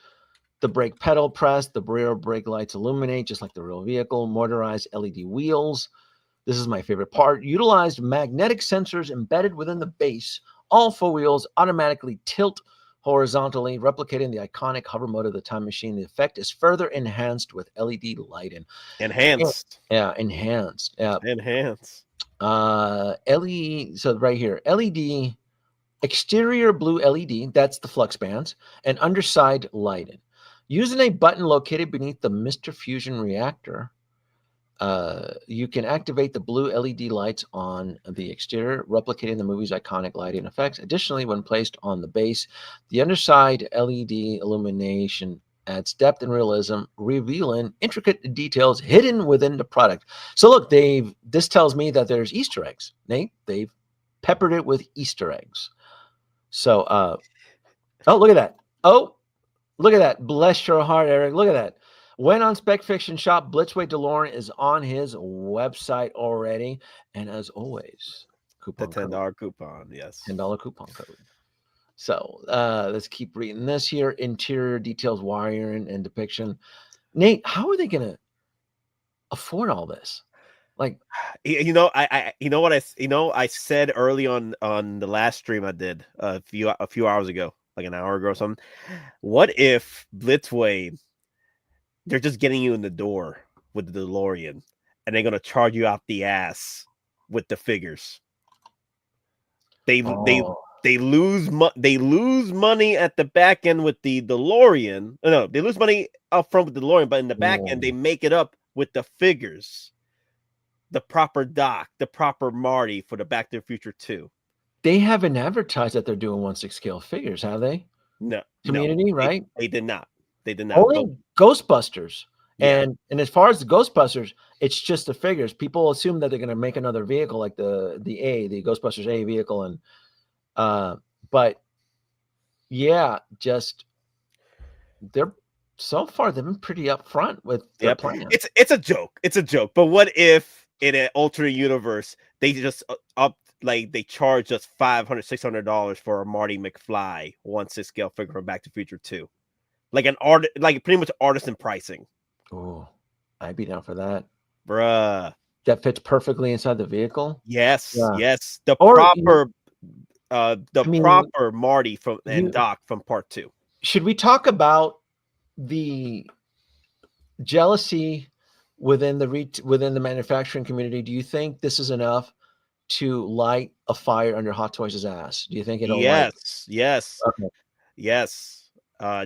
the brake pedal press, the rear brake lights illuminate just like the real vehicle, motorized LED wheels. This is my favorite part. Utilized magnetic sensors embedded within the base. All four wheels automatically tilt horizontally, replicating the iconic hover mode of the time machine. The effect is further enhanced with LED lighting. Enhanced. Yeah, enhanced. Yeah. Enhanced. LED. So right here, LED, exterior blue LED. That's the flux bands, and underside lighting. Using a button located beneath the Mr. Fusion reactor, you can activate the blue LED lights on the exterior, replicating the movie's iconic lighting effects. Additionally, when placed on the base, the underside LED illumination adds depth and realism, revealing intricate details hidden within the product. So look, this tells me that there's Easter eggs. They've peppered it with Easter eggs. So, oh, look at that. Oh, look at that. Bless your heart, Eric. Look at that. When on Spec Fiction Shop, Blitzway DeLorean is on his website already. And as always, coupon. The $10 coupon, yes. $10 coupon code. So let's keep reading this here. Interior details, wiring, and depiction. Nate, how are they going to afford all this? Like, I said early on the last stream I did a few hours ago, like an hour ago or something. What if Blitzway, they're just getting you in the door with the DeLorean, and they're gonna charge you out the ass with the figures? They lose money at the back end with the DeLorean. No, they lose money up front with the DeLorean, but in the back end they make it up with the figures. The proper Doc, the proper Marty for the Back to the Future 2. They haven't advertised that they're doing 1/6 scale figures, have they? No. Community, right? They did not. They did not. Only Ghostbusters. Yeah. And as far as the Ghostbusters, it's just the figures. People assume that they're going to make another vehicle like the Ghostbusters A vehicle. And but yeah, just they're so far they've been pretty upfront with their plan. It's a joke. It's a joke. But what if in an alternate universe they just they charge us $500-$600 for a Marty McFly 1/6 scale figure from Back to the Future 2? Like pretty much artisan pricing. Oh, I'd be down for that. Bruh. That fits perfectly inside the vehicle. Yes, Yeah. yes. The proper Marty and Doc from part 2. Should we talk about the jealousy within the manufacturing community? Do you think this is enough to light a fire under Hot Toys' ass? Do you think it'll? Yes. Okay. Yes.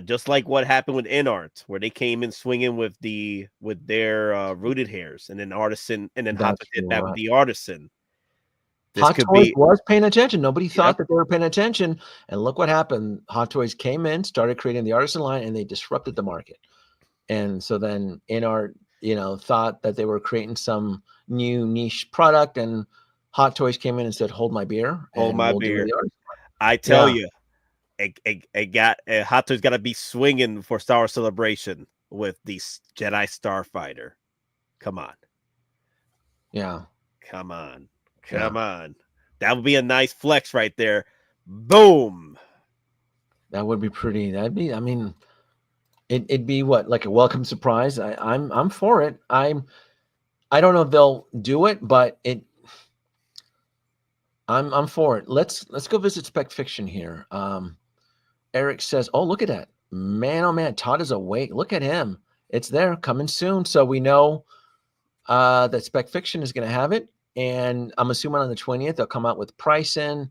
Just like what happened with InArt, where they came in swinging with their rooted hairs, and then Artisan, and then Hot Toys did that with the Artisan. Hot Toys was paying attention. Nobody thought that they were paying attention, and look what happened. Hot Toys came in, started creating the Artisan line, and they disrupted the market. And so then InArt, thought that they were creating some new niche product, and Hot Toys came in and said, "Hold my beer, hold my beer." I tell you, Hot Toys got to be swinging for Star Wars Celebration with the Jedi Starfighter. Come on, come on. That would be a nice flex right there. Boom. That would be pretty. It'd be what, like a welcome surprise. I'm for it. I don't know if they'll do it, but I'm for it. Let's go visit Spec Fiction here. Eric says, "Oh, look at that. Man, oh man, Todd is awake. Look at him. It's there, coming soon." So we know that Spec Fiction is going to have it. And I'm assuming on the 20th, they'll come out with pricing,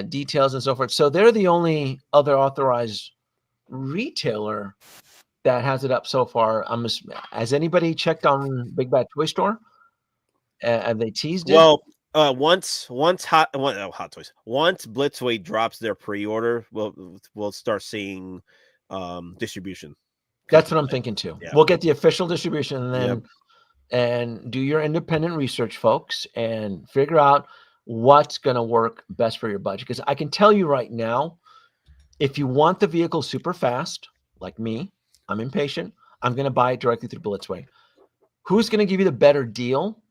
details, and so forth. So they're the only other authorized retailer that has it up so far. Has anybody checked on Big Bad Toy Store? Have they teased it? Well, once Hot Toys, once Blitzway drops their pre-order, we'll start seeing distribution. That's what I'm thinking too. Yeah. We'll get the official distribution, and then and do your independent research, folks, and figure out what's going to work best for your budget. Because I can tell you right now, if you want the vehicle super fast, like me, I'm impatient, I'm going to buy it directly through Blitzway. Who's going to give you the better deal?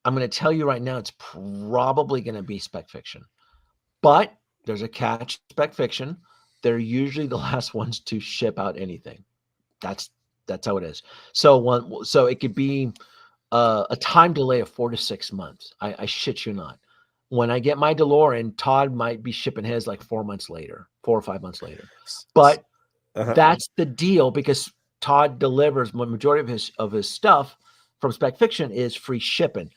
I'm going to tell you right now, it's probably going to be Spec Fiction. But there's a catch, Spec Fiction. They're usually the last ones to ship out anything. That's how it is. So it could be a time delay of 4 to 6 months. I shit you not. When I get my DeLorean, Todd might be shipping his like 4 months later, 4 or 5 months later. But that's the deal, because Todd delivers the majority of his stuff from Spec Fiction is free shipping.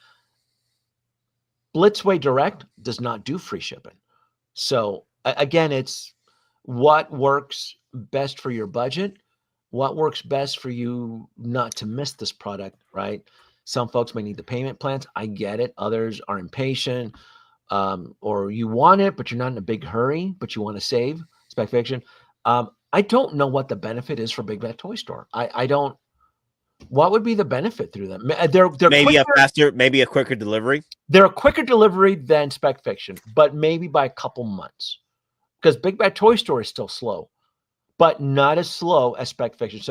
Blitzway Direct does not do free shipping. So again, it's what works best for your budget. What works best for you not to miss this product, right? Some folks may need the payment plans. I get it. Others are impatient, or you want it, but you're not in a big hurry, but you want to save. Spec Fiction. I don't know what the benefit is for Big Bad Toy Store. I don't. What would be the benefit through them? They're maybe maybe a quicker delivery. They're a quicker delivery than Spec Fiction, but maybe by a couple months, because Big Bad Toy Store is still slow, but not as slow as Spec Fiction.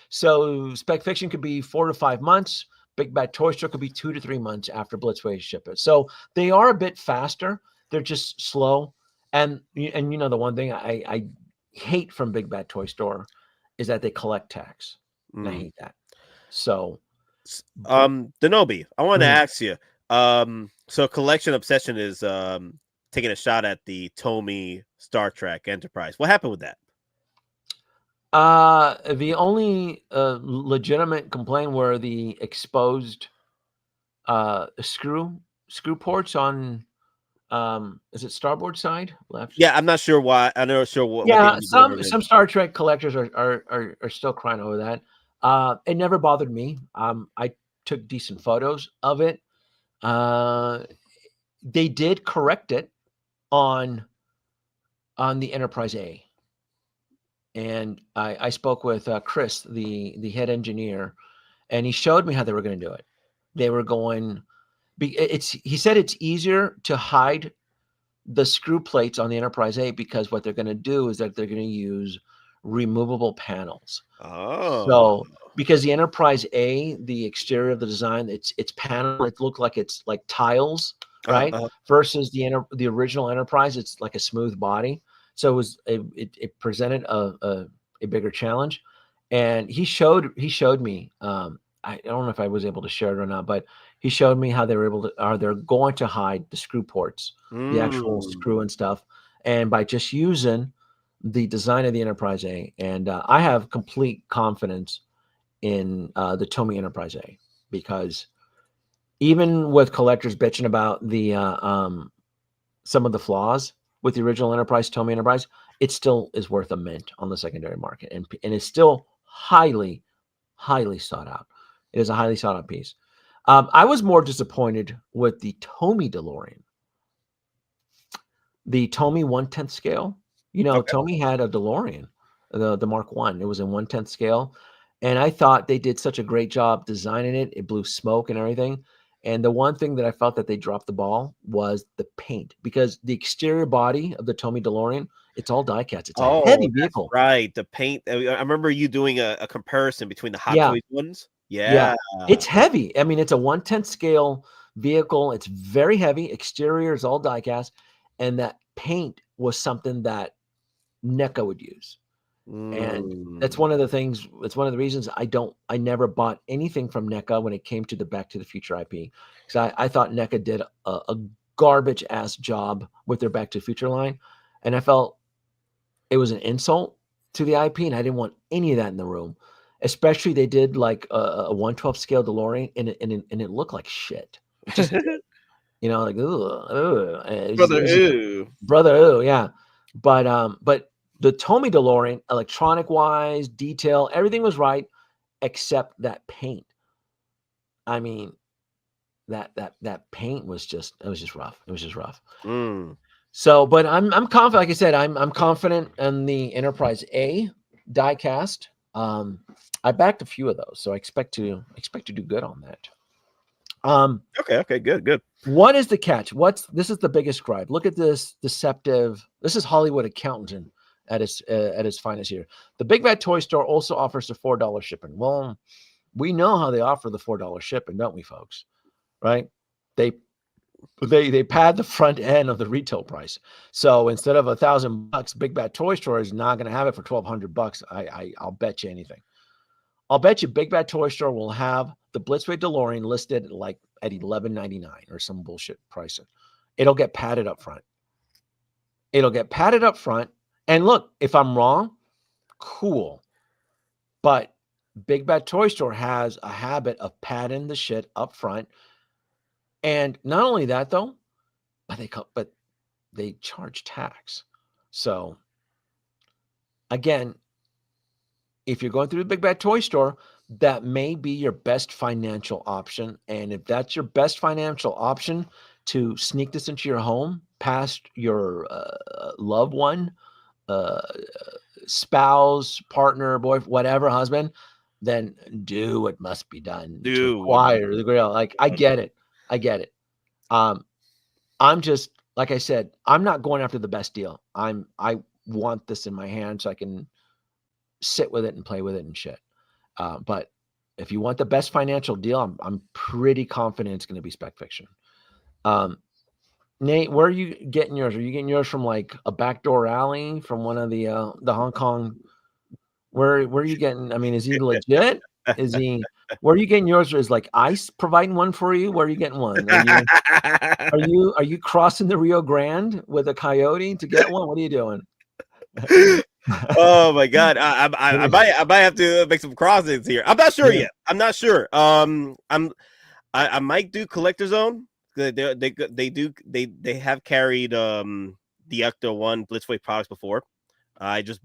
So Spec Fiction could be 4 to 5 months. Big Bad Toy Store could be 2 to 3 months after Blitzway ship it. So they are a bit faster. They're just slow. And the one thing I hate from Big Bad Toy Store is that they collect tax. And I hate that. So Denobi, I want to Mhm. ask you. So Collection Obsession is taking a shot at the Tomy Star Trek Enterprise. What happened with that? The only legitimate complaint were the exposed screw ports on is it starboard side left? Yeah, I'm not sure why. I'm not sure what they Yeah, need to do over some Star Trek collectors are still crying over that. It never bothered me. I took decent photos of it. They did correct it on the Enterprise A. And I spoke with Chris, the head engineer, and he showed me how they were going to do it. They were going. He said it's easier to hide the screw plates on the Enterprise A because what they're going to do is that they're going to use removable panels. Oh, So because the Enterprise A, the exterior of the design, it's panel. It looked like it's like tiles, right? Versus the original Enterprise, it's like a smooth body. So it presented a bigger challenge, and he showed me. I don't know if I was able to share it or not, but he showed me how they were able to. They're going to hide the screw ports, the actual screw and stuff, and by just using the design of the Enterprise A, and I have complete confidence in the Tomy Enterprise A because even with collectors bitching about the some of the flaws with the original Enterprise, Tomy Enterprise, it still is worth a mint on the secondary market, and it's still highly sought out. It is a highly sought out piece. I was more disappointed with the Tomy DeLorean, the Tomy 1/10 scale. Tomy had a DeLorean, the Mark One. It was in 1/10 scale, and I thought they did such a great job designing it. It blew smoke and everything. And the one thing that I felt that they dropped the ball was the paint, because the exterior body of the Tomy DeLorean, it's all die cast. It's a heavy vehicle. Right. The paint. I remember you doing a comparison between the Hot Toys ones. Yeah, it's heavy. I mean, it's a 1/10 scale vehicle. It's very heavy. Exterior is all die cast, and that paint was something that NECA would use. And that's one of the things. It's one of the reasons I never bought anything from NECA when it came to the Back to the Future IP, because I thought NECA did a garbage ass job with their Back to the Future line, and I felt it was an insult to the IP, and I didn't want any of that in the room. Especially they did like a 1/12 scale DeLorean, and it looked like shit. It just like brother, yeah. But the Tomy DeLorean, electronic wise, detail, everything was right except that paint. I mean, that paint was just rough. It was just rough. So, but I'm confident. Like I said, I'm confident in the Enterprise A diecast. I backed a few of those, so I expect to do good on that. Okay, good. What is the catch? This is the biggest gripe. Look at this deceptive. This is Hollywood accountant at its finest here. The Big Bad Toy Store also offers the $4 shipping. Well, we know how they offer the $4 shipping, don't we, folks? Right? They pad the front end of the retail price. So instead of $1,000, Big Bad Toy Store is not going to have it for $1,200. I'll bet you anything. I'll bet you Big Bad Toy Store will have the Blitzway DeLorean listed at $11.99 or some bullshit pricing. It'll get padded up front. And look, if I'm wrong, cool. But Big Bad Toy Store has a habit of padding the shit up front. And not only that, though, but they charge tax. So again, if you're going through the Big Bad Toy Store, that may be your best financial option. And if that's your best financial option to sneak this into your home past your loved one, spouse, partner, boyfriend, whatever, husband, then do what must be done to acquire the grail. Like, I get it. I'm just, like I said, I'm not going after the best deal. I want this in my hand so I can sit with it and play with it and shit. But if you want the best financial deal, I'm pretty confident it's going to be Spec Fiction. Nate, where are you getting yours? Are you getting yours from like a backdoor alley from one of the Hong Kong? Where are you getting? I mean, is he legit? Is he? Where are you getting yours? Is like ICE providing one for you? Where are you getting one? Are you crossing the Rio Grande with a coyote to get one? What are you doing? Oh my God, I might have to make some crossings here. I'm not sure yet. I'm not sure. I might do Collector Zone. They have carried the Ecto 1 Blitzway products before. I just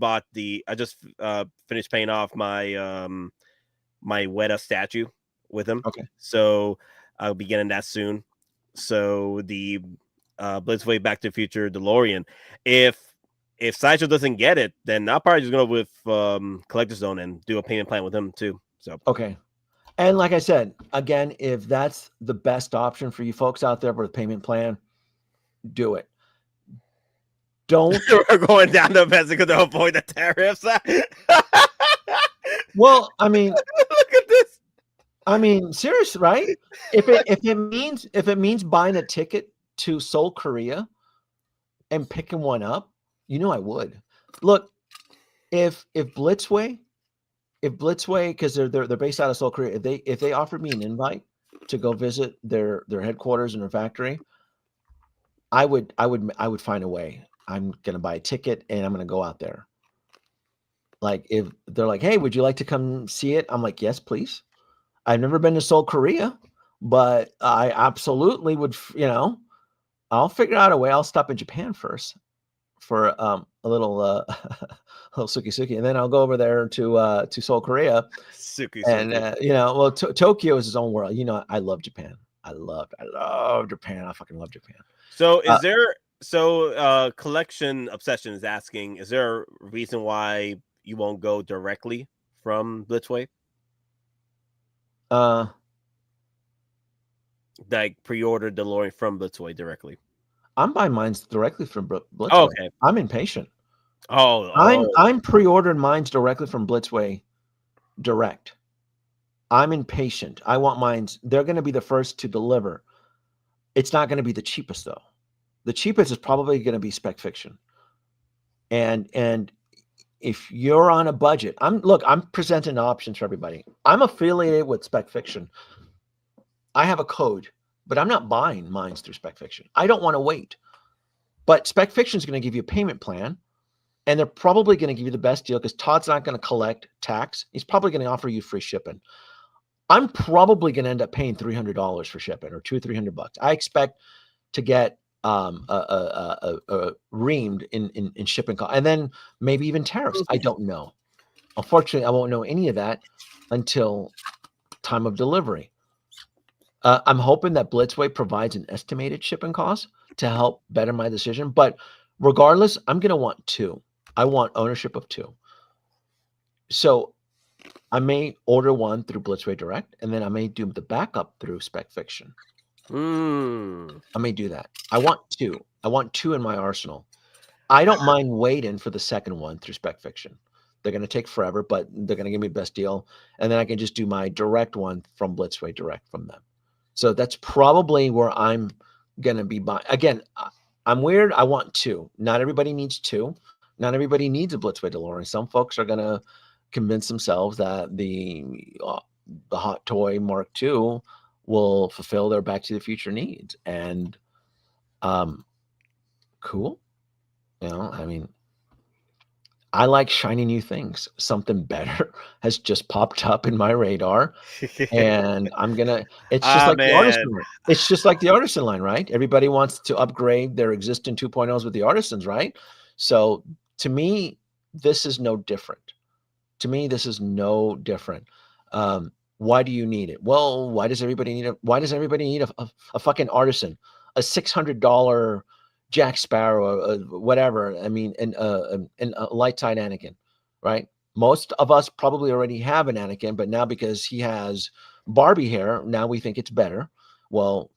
finished paying off my my Weta statue with them. Okay. So I'll be getting that soon. So the Blitzway Back to the Future DeLorean. If Sideshow doesn't get it, then I'll probably just go with Collector Zone and do a payment plan with them too. So okay. And like I said, again, if that's the best option for you folks out there for the payment plan, do it. Don't. We're going down to Mexico to avoid the tariffs. Well, I mean, look at this. I mean, serious, right? If it means buying a ticket to Seoul, Korea, and picking one up, I would. Look, if Blitzway, because they're based out of Seoul, Korea, if they offered me an invite to go visit their headquarters and their factory, I would find a way. I'm gonna buy a ticket and I'm gonna go out there. Like if they're like, hey, would you like to come see it? I'm like, yes, please. I've never been to Seoul, Korea, but I absolutely would. I'll figure out a way. I'll stop in Japan first for a little little suki, and then I'll go over there to Seoul, Korea. Suki. And Tokyo is its own world. I love Japan. I love Japan. I fucking love Japan. So is there? So Collection Obsession is asking: is there a reason why you won't go directly from Blitzway? Like pre-order DeLorean from Blitzway directly. I'm buying mines directly from Blitzway. Oh, okay. I'm impatient. I'm pre-ordering mines directly from Blitzway direct. I'm impatient. I want mines. They're going to be the first to deliver. It's not going to be the cheapest though. The cheapest is probably going to be Spec Fiction. And if you're on a budget, I'm presenting options for everybody. I'm affiliated with Spec Fiction. I have a code, but I'm not buying mines through Spec Fiction. I don't want to wait. But Spec Fiction is going to give you a payment plan, and they're probably going to give you the best deal because Todd's not going to collect tax. He's probably going to offer you free shipping. I'm probably going to end up paying $300 for shipping or $200-300. I expect to get reamed in shipping cost, and then maybe even tariffs. I don't know. Unfortunately, I won't know any of that until time of delivery. I'm hoping that Blitzway provides an estimated shipping cost to help better my decision. But regardless, I'm going to want two. I want ownership of two. So I may order one through Blitzway Direct, and then I may do the backup through Spec Fiction. I may do that. I want two. I want two in my arsenal. I don't mind waiting for the second one through Spec Fiction. They're going to take forever, but they're going to give me the best deal. And then I can just do my direct one from Blitzway Direct from them. So that's probably where I'm going to be buying. Again, I'm weird. I want two. Not everybody needs two. Not everybody needs a Blitzway DeLorean. Some folks are going to convince themselves that the Hot Toy Mark II will fulfill their Back to the Future needs. And cool. I mean, I like shiny new things. Something better has just popped up in my radar, and I'm gonna. It's just like the artisan line. It's just like the artisan line, right? Everybody wants to upgrade their existing 2.0s with the artisans, right? So to me, this is no different. Why do you need it? Well, why does everybody need a fucking artisan, a $600 Jack Sparrow, whatever? I mean, and a light side Anakin, right? Most of us probably already have an Anakin, but now because he has Barbie hair, now we think it's better. Well,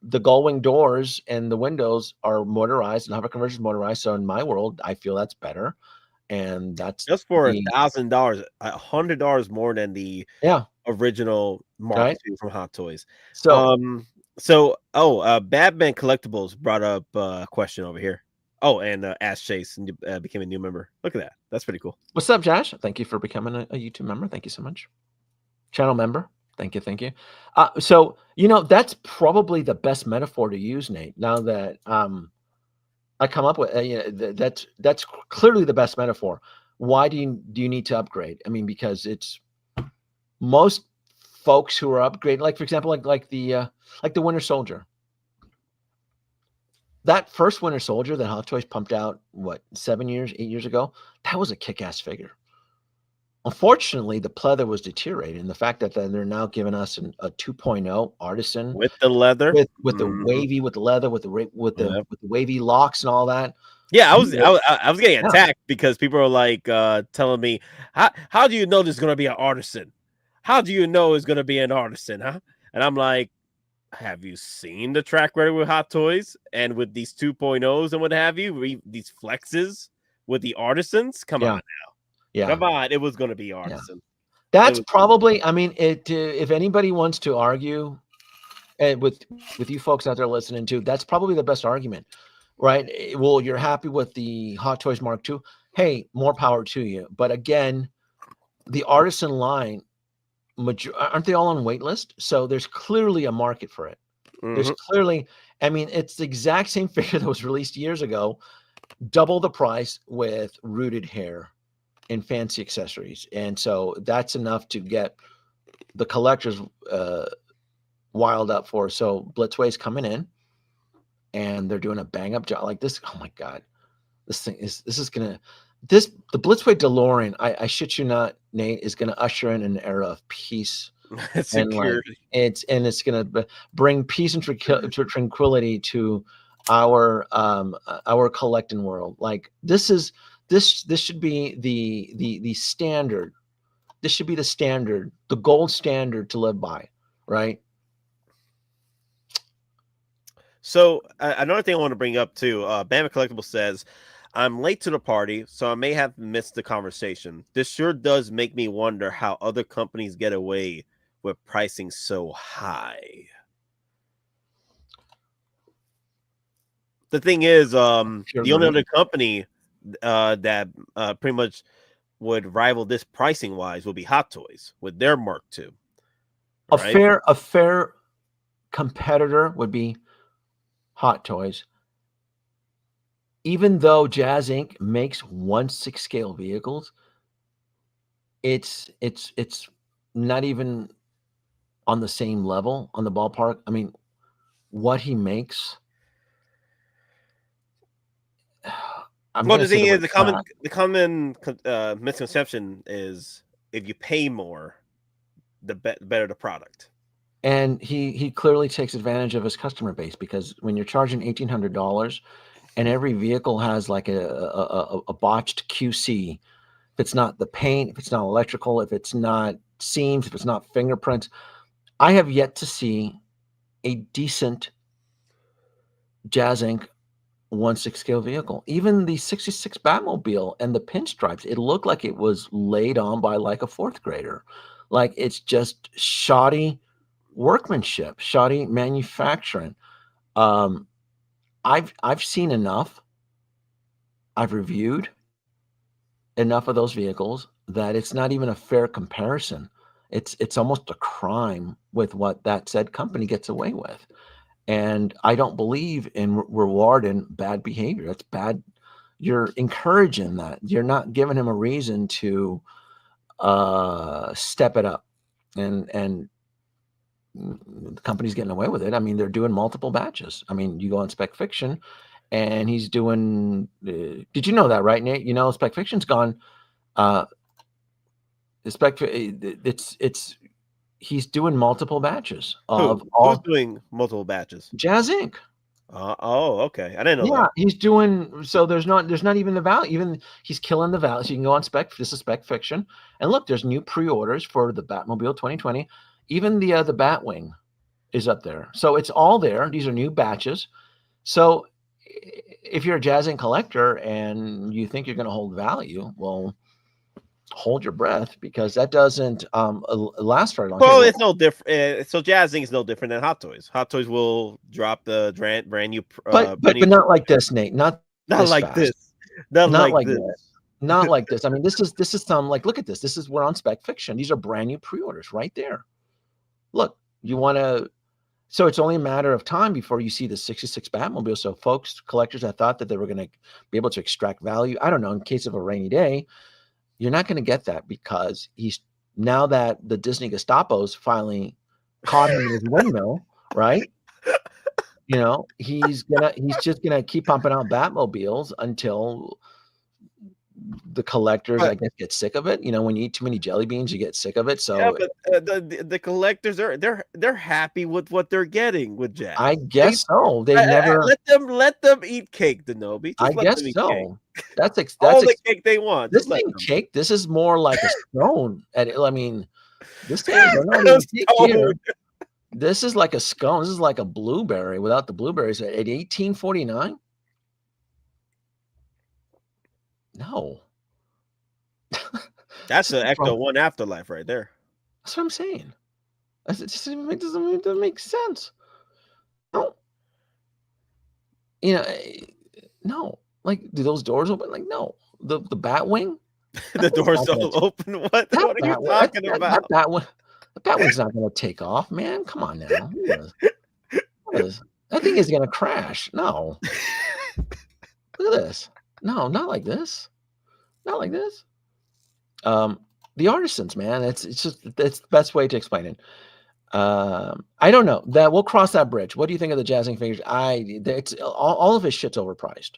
the gull-wing doors and the windows are motorized and hover conversion is motorized. So in my world, I feel that's better. and that's just for the $1,000, $100 more than the yeah original Mark right. II from Hot Toys. So Batman Collectibles brought up a question over here. Oh, and Ash Chase became a new member. Look at that. That's pretty cool. what's up, Josh? Thank you for becoming a YouTube member. Thank you so much. Channel member. Thank you. Thank you. So, that's probably the best metaphor to use, Nate. Now that I come up with, that's clearly the best metaphor. Why do you need to upgrade? I mean, because it's most folks who are upgrading, like for example, like the Winter Soldier. That first Winter Soldier that Hot Toys pumped out, 8 years ago, that was a kick-ass figure. Unfortunately, the pleather was deteriorating. The fact that they're now giving us a 2.0 artisan With the leather, with the wavy, with the leather, with the wavy locks and all that. Yeah, I was getting attacked because people are like telling me, how do you know this is going to be an artisan? How do you know it's going to be an artisan, huh? And I'm like, have you seen the track record with Hot Toys and with these 2.0s and what have you? These flexes with the artisans? Come on now. Yeah. Come on. It was going to be artisan. That's probably, I mean, if anybody wants to argue and with you folks out there listening to, that's probably the best argument, right? Well, you're happy with the Hot Toys Mark II. Hey, more power to you. But again, the artisan line, aren't they all on wait list? So there's clearly a market for it. There's clearly, I mean, it's the exact same figure that was released years ago, double the price with rooted hair and fancy accessories. And so that's enough to get the collectors wild up for. So Blitzway's coming in and they're doing a bang up job like this. Oh my God, the Blitzway DeLorean, I shit you not, Nate, is going to usher in an era of peace. Security. And it's going to bring peace and tranquility to our collecting world. Like this should be the standard. This should be the standard, the gold standard to live by, right? So another thing I want to bring up too, Bama Collectible says, I'm late to the party, so I may have missed the conversation. This sure does make me wonder how other companies get away with pricing so high. The thing is, the only other company that pretty much would rival this pricing wise would be Hot Toys with their Mark II. Right? A fair competitor would be Hot Toys. Even though Jazz Inc. makes 1/6 scale vehicles, it's not even on the same level, on the ballpark. I mean, what he makes. Well, the thing is, the common misconception is if you pay more, the better the product. And he clearly takes advantage of his customer base, because when you're charging $1,800 and every vehicle has like a botched QC, if it's not the paint, if it's not electrical, if it's not seams, if it's not fingerprints, I have yet to see a decent Jazz Inc. 1/6 scale vehicle. Even the 66 Batmobile and the pinstripes, it looked like it was laid on by like a fourth grader. Like it's just shoddy workmanship, shoddy manufacturing. I've seen enough. I've reviewed enough of those vehicles that it's not even a fair comparison. It's almost a crime with what that said company gets away with. And I don't believe in rewarding bad behavior. That's bad. You're encouraging that. You're not giving him a reason to step it up. And the company's getting away with it. I mean, they're doing multiple batches. I mean, you go on Spec Fiction, and he's doing. Did you know that, right, Nate? You know, Spec Fiction's gone. He's doing multiple batches of Who's doing multiple batches? Jazz Inc. Oh, okay. I didn't know that. He's doing, so there's not even the value. Even he's killing the value. So you can go on this is Spec Fiction. And look, there's new pre-orders for the Batmobile 2020. Even the Batwing is up there. So it's all there. These are new batches. So if you're a jazzing collector and you think you're going to hold value, well, hold your breath, because that doesn't last very long. Well, it's no different. So jazzing is no different than Hot Toys. Hot Toys will drop the brand new, but not like this, Nate. Not like fast. this. Not like this. Not like this. I mean, this is some, like, look at this. This is, we're on Spec Fiction. These are brand new pre-orders right there. Look, you want to. So it's only a matter of time before you see the 66 Batmobile. So folks, collectors that thought that they were going to be able to extract value, I don't know, in case of a rainy day, you're not going to get that, because now that the Disney Gestapo's finally caught him in his window, right? You know, he's just gonna keep pumping out Batmobiles until the collectors, I guess, get sick of it. You know, when you eat too many jelly beans, you get sick of it. So yeah, but the collectors they're happy with what they're getting with Jazz. I guess so. They never let them eat cake, Denobi. I guess so. That's all the cake they want. This ain't cake. This is more like a scone. I mean, this thing is not even cake here. This is like a scone. This is like a blueberry without the blueberries at $18.49. No. That's an Ecto 1 Afterlife right there. That's what I'm saying. It doesn't make sense. No. You know, no. Like, do those doors open? Like, no. The Batwing? The doors don't open? What are you talking about? The Batwing's not going to take off, man. Come on now. That thing is going to crash. No. Look at this. No, not like this. Not like this. The artisans, man. It's the best way to explain it. I don't know. That we'll cross that bridge. What do you think of the jazzing figures? It's all of his shit's overpriced.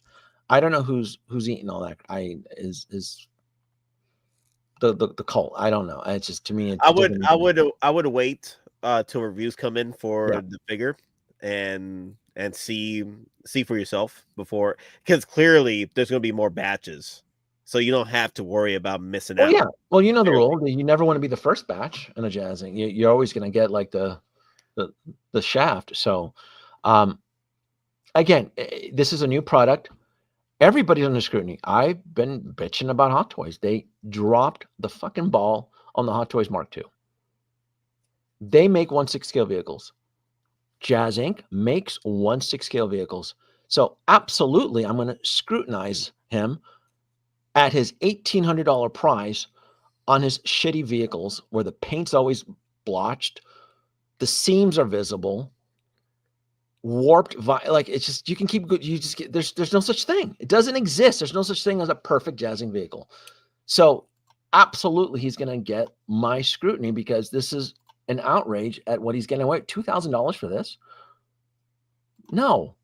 I don't know who's eating all that. Is the cult. I don't know. It's just, to me, I would wait till reviews come in for the figure and see for yourself before, because clearly there's going to be more batches, so you don't have to worry about missing out. Yeah, well, you know the rule. You never want to be the first batch in a jazzing. You're always going to get like the shaft. So, again, this is a new product. Everybody's under scrutiny. I've been bitching about Hot Toys. They dropped the fucking ball on the Hot Toys Mark II. They make 1/6 scale vehicles. Jazz Inc. makes 1/6 scale vehicles. So absolutely, I'm going to scrutinize him at his $1,800 price on his shitty vehicles, where the paint's always blotched, the seams are visible, warped, like, it's just, you can keep good. You just get, there's no such thing. It doesn't exist. There's no such thing as a perfect jazzing vehicle. So absolutely, he's going to get my scrutiny, because this is an outrage at what he's getting away. $2,000 for this? No.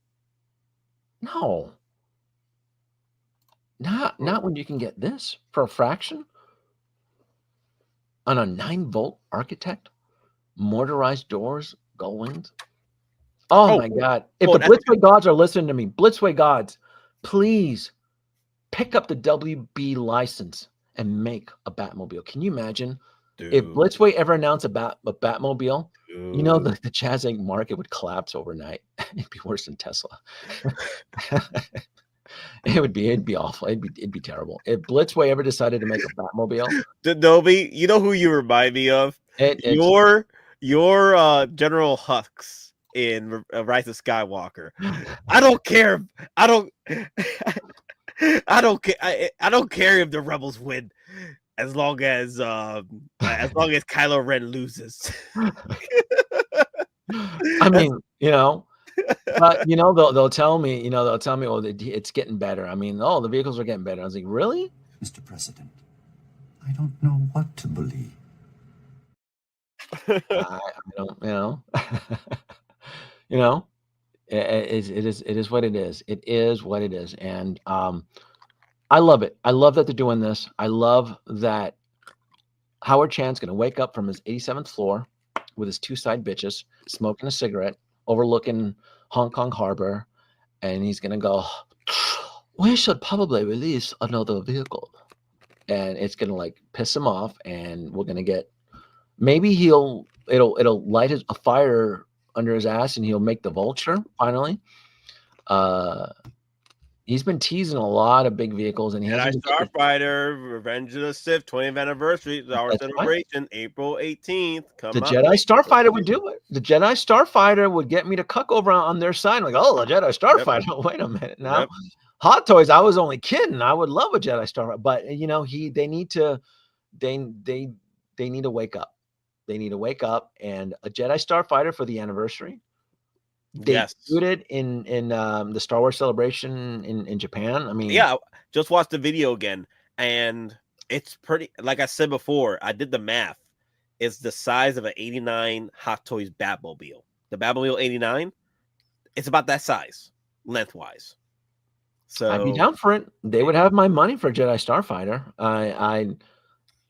Not when you can get this for a fraction on a 9-volt Architect, motorized doors, gull wings. Oh my God. If the Blitzway gods are listening to me, Blitzway gods, please pick up the WB license and make a Batmobile. Can you imagine? Dude. If Blitzway ever announced a Batmobile, dude, you know, the jazzing market would collapse overnight. It'd be worse than Tesla. It'd be awful. It'd be terrible. If Blitzway ever decided to make a Batmobile. Adobe, you know who you remind me of? Your General Hux in Rise of Skywalker. I don't care. I don't care if the rebels win, as long as Kylo Ren loses. I mean, you know, but you know, they'll tell me, oh, it's getting better. I mean, oh, the vehicles are getting better. I was like, really? Mr. President, I don't know what to believe. I don't, you know, it is what it is. It is what it is. And I love it. I love that they're doing this. I love that Howard Chan's going to wake up from his 87th floor with his 2 side bitches, smoking a cigarette, overlooking Hong Kong Harbor, and he's going to go, we should probably release another vehicle. And it's going to like piss him off, and we're going to get, maybe it'll light a fire under his ass, and he'll make the Vulture finally. He's been teasing a lot of big vehicles, and he Jedi hasn't. Starfighter, Revenge of the Sith, 20th anniversary, our That's right. celebration, April 18th. The Come up. Jedi Starfighter would do it. The Jedi Starfighter would get me to cuck over on their side. Like, oh, the Jedi Starfighter. Wait a minute now. Yep. Hot Toys, I was only kidding. I would love a Jedi Starfighter, but they need to wake up. They need to wake up, and a Jedi Starfighter for the anniversary. They did it in the Star Wars celebration in Japan. I mean, yeah, just watched the video again, and it's pretty. Like I said before, I did the math. It's the size of an '89 Hot Toys Batmobile. The Batmobile '89, it's about that size lengthwise. So I'd be down for it. They would have my money for Jedi Starfighter.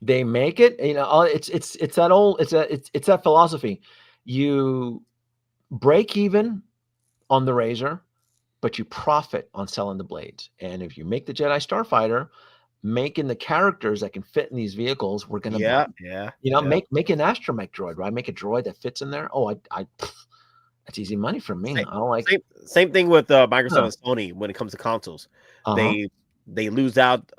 They make it. It's that old. It's that philosophy. You break even on the razor, but you profit on selling the blades. And if you make the Jedi Starfighter, making the characters that can fit in these vehicles, we're gonna make an astromech droid, right? Make a droid that fits in there. Oh, that's easy money for me. I don't like same thing with Microsoft and Sony when it comes to consoles. They lose out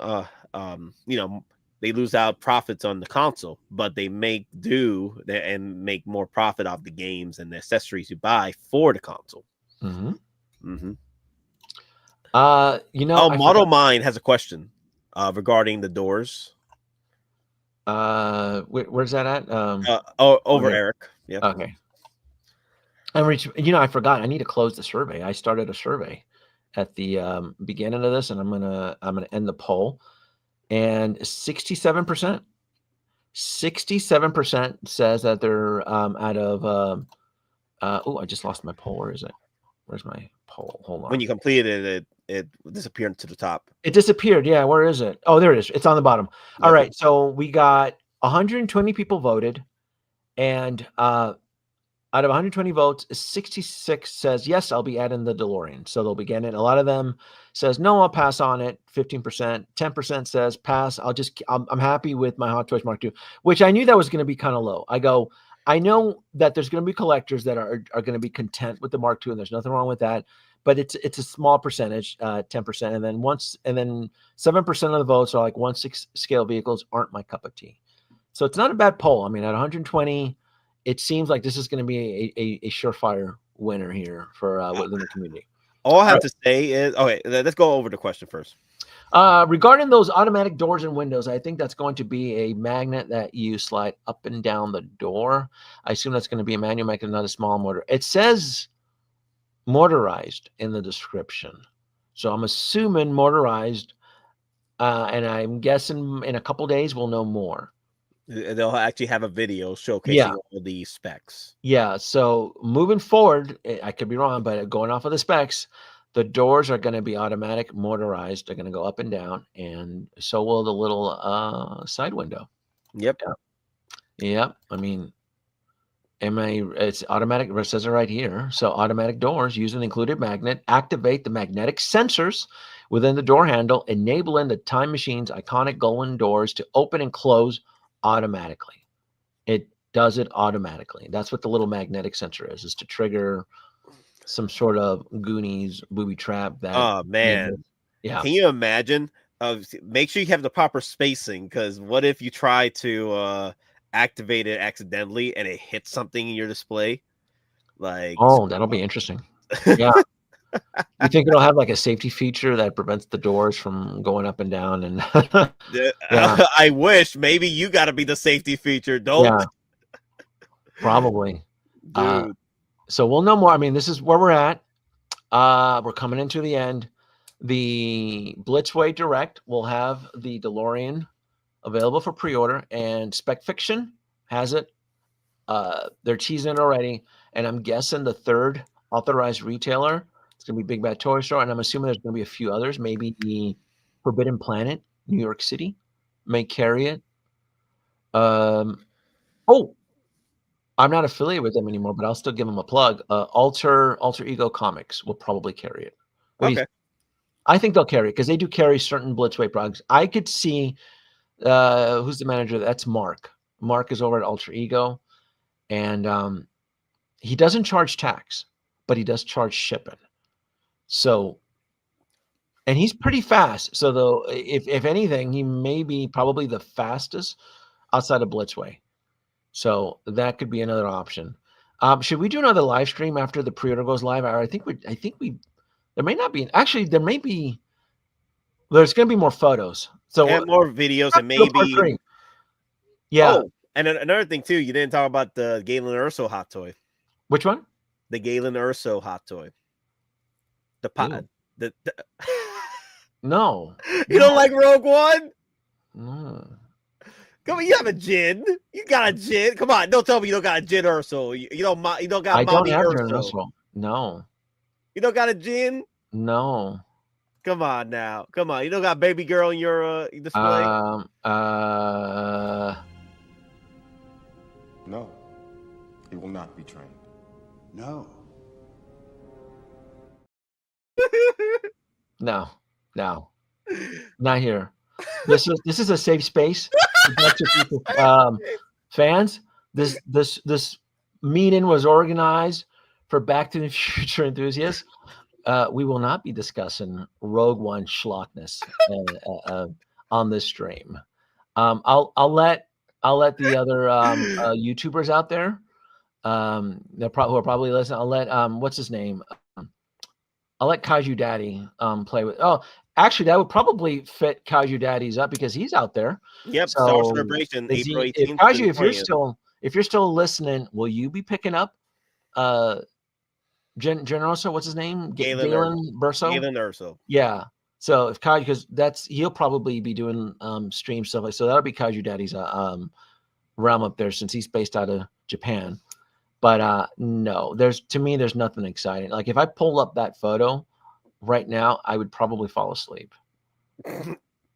they lose out profits on the console, but they make do and make more profit off the games and the accessories you buy for the console. Model Mine has a question regarding the doors. Where's that at? Over okay. Eric. Yeah. Okay. I forgot. I need to close the survey. I started a survey at the beginning of this, and I'm gonna end the poll. And 67% says that they're out of. I just lost my poll. Where is it? Where's my poll? Hold on. When you completed it, it disappeared to the top. It disappeared. Yeah, where is it? Oh, there it is. It's on the bottom. Yep. All right. So we got 120 people voted, and out of 120 votes, 66 says, yes, I'll be adding the DeLorean. So they'll be getting it. A lot of them says, no, I'll pass on it. 15%, 10% says pass. I'm happy with my Hot Toys Mark II, which I knew that was going to be kind of low. I know that there's going to be collectors that are going to be content with the Mark II, and there's nothing wrong with that, but it's a small percentage, 10%. And then 7% of the votes are like 1/6 scale vehicles aren't my cup of tea. So it's not a bad poll. I mean, at 120, it seems like this is going to be a surefire winner here for within the community. All I have to say is, okay, let's go over the question first. Regarding those automatic doors and windows, I think that's going to be a magnet that you slide up and down the door. I assume that's going to be a manual magnet, not a small motor. It says motorized in the description. So I'm assuming motorized, and I'm guessing in a couple days we'll know more. They'll actually have a video showcasing all the specs. Yeah. So moving forward, I could be wrong, but going off of the specs, the doors are going to be automatic motorized. They're going to go up and down, and so will the little side window. Yep. Yep. I mean, it's automatic. It says it right here. So automatic doors use an included magnet, activate the magnetic sensors within the door handle, enabling the Time Machine's iconic golden doors to open and close automatically. It does it automatically. That's what the little magnetic sensor is to trigger some sort of Goonies booby trap. That oh man, yeah. Can you imagine? Make sure you have the proper spacing, because what if you try to activate it accidentally and it hits something in your display? Like, oh, that'll be interesting. Yeah. You think it'll have like a safety feature that prevents the doors from going up and down? And yeah. I wish. Maybe you got to be the safety feature. Don't. Yeah. Probably. So we'll know more. I mean, this is where we're at. We're coming into the end. The Blitzway Direct will have the DeLorean available for pre-order, and Spec Fiction has it. They're teasing it already, and I'm guessing the third authorized retailer, it's going to be Big Bad Toy Store, and I'm assuming there's going to be a few others. Maybe the Forbidden Planet, New York City, may carry it. I'm not affiliated with them anymore, but I'll still give them a plug. Alter Ego Comics will probably carry it. Okay. I think they'll carry it because they do carry certain Blitzway products. I could see who's the manager. That's Mark. Mark is over at Alter Ego, and he doesn't charge tax, but he does charge shipping. So and he's pretty fast. So though, if anything, he may be probably the fastest outside of Blitzway. So that could be another option. Should we do another live stream after the pre-order goes live? I think we. There may not be. Actually, there may be. There's going to be more photos. So And more videos and do a part maybe. three. Yeah. Oh, and another thing too, you didn't talk about the Galen Urso hot toy. Which one? The Galen Urso hot toy. The pot. Ew. The No. You don't like Rogue One? Mm. Come on, you have a Jin. You got a Jin. Come on, don't tell me you don't got a Jin Urso. You don't got I don't mommy have Urso. Jin Urso. No. You don't got a Jin? No. Come on now. Come on. You don't got baby girl in your display? No, he will not be trained. No. No. Not here. This is a safe space. Fans, this meeting was organized for Back to the Future enthusiasts. We will not be discussing Rogue One schlockness on this stream. I'll let the other YouTubers out there, who are probably listening. I'll let what's his name? I'll let Kaiju Daddy play with. Oh, actually, that would probably fit Kaiju Daddy's up because he's out there. Yep. So Star Wars Celebration, April 18th. Kaiju, if you're still listening, will you be picking up Generoso? What's his name? Galen Burso. Galen Urso. Yeah. So if Kaiju, because he'll probably be doing stream stuff like so. That'll be Kaiju Daddy's realm up there since he's based out of Japan. But no, there's nothing exciting. Like if I pull up that photo right now, I would probably fall asleep.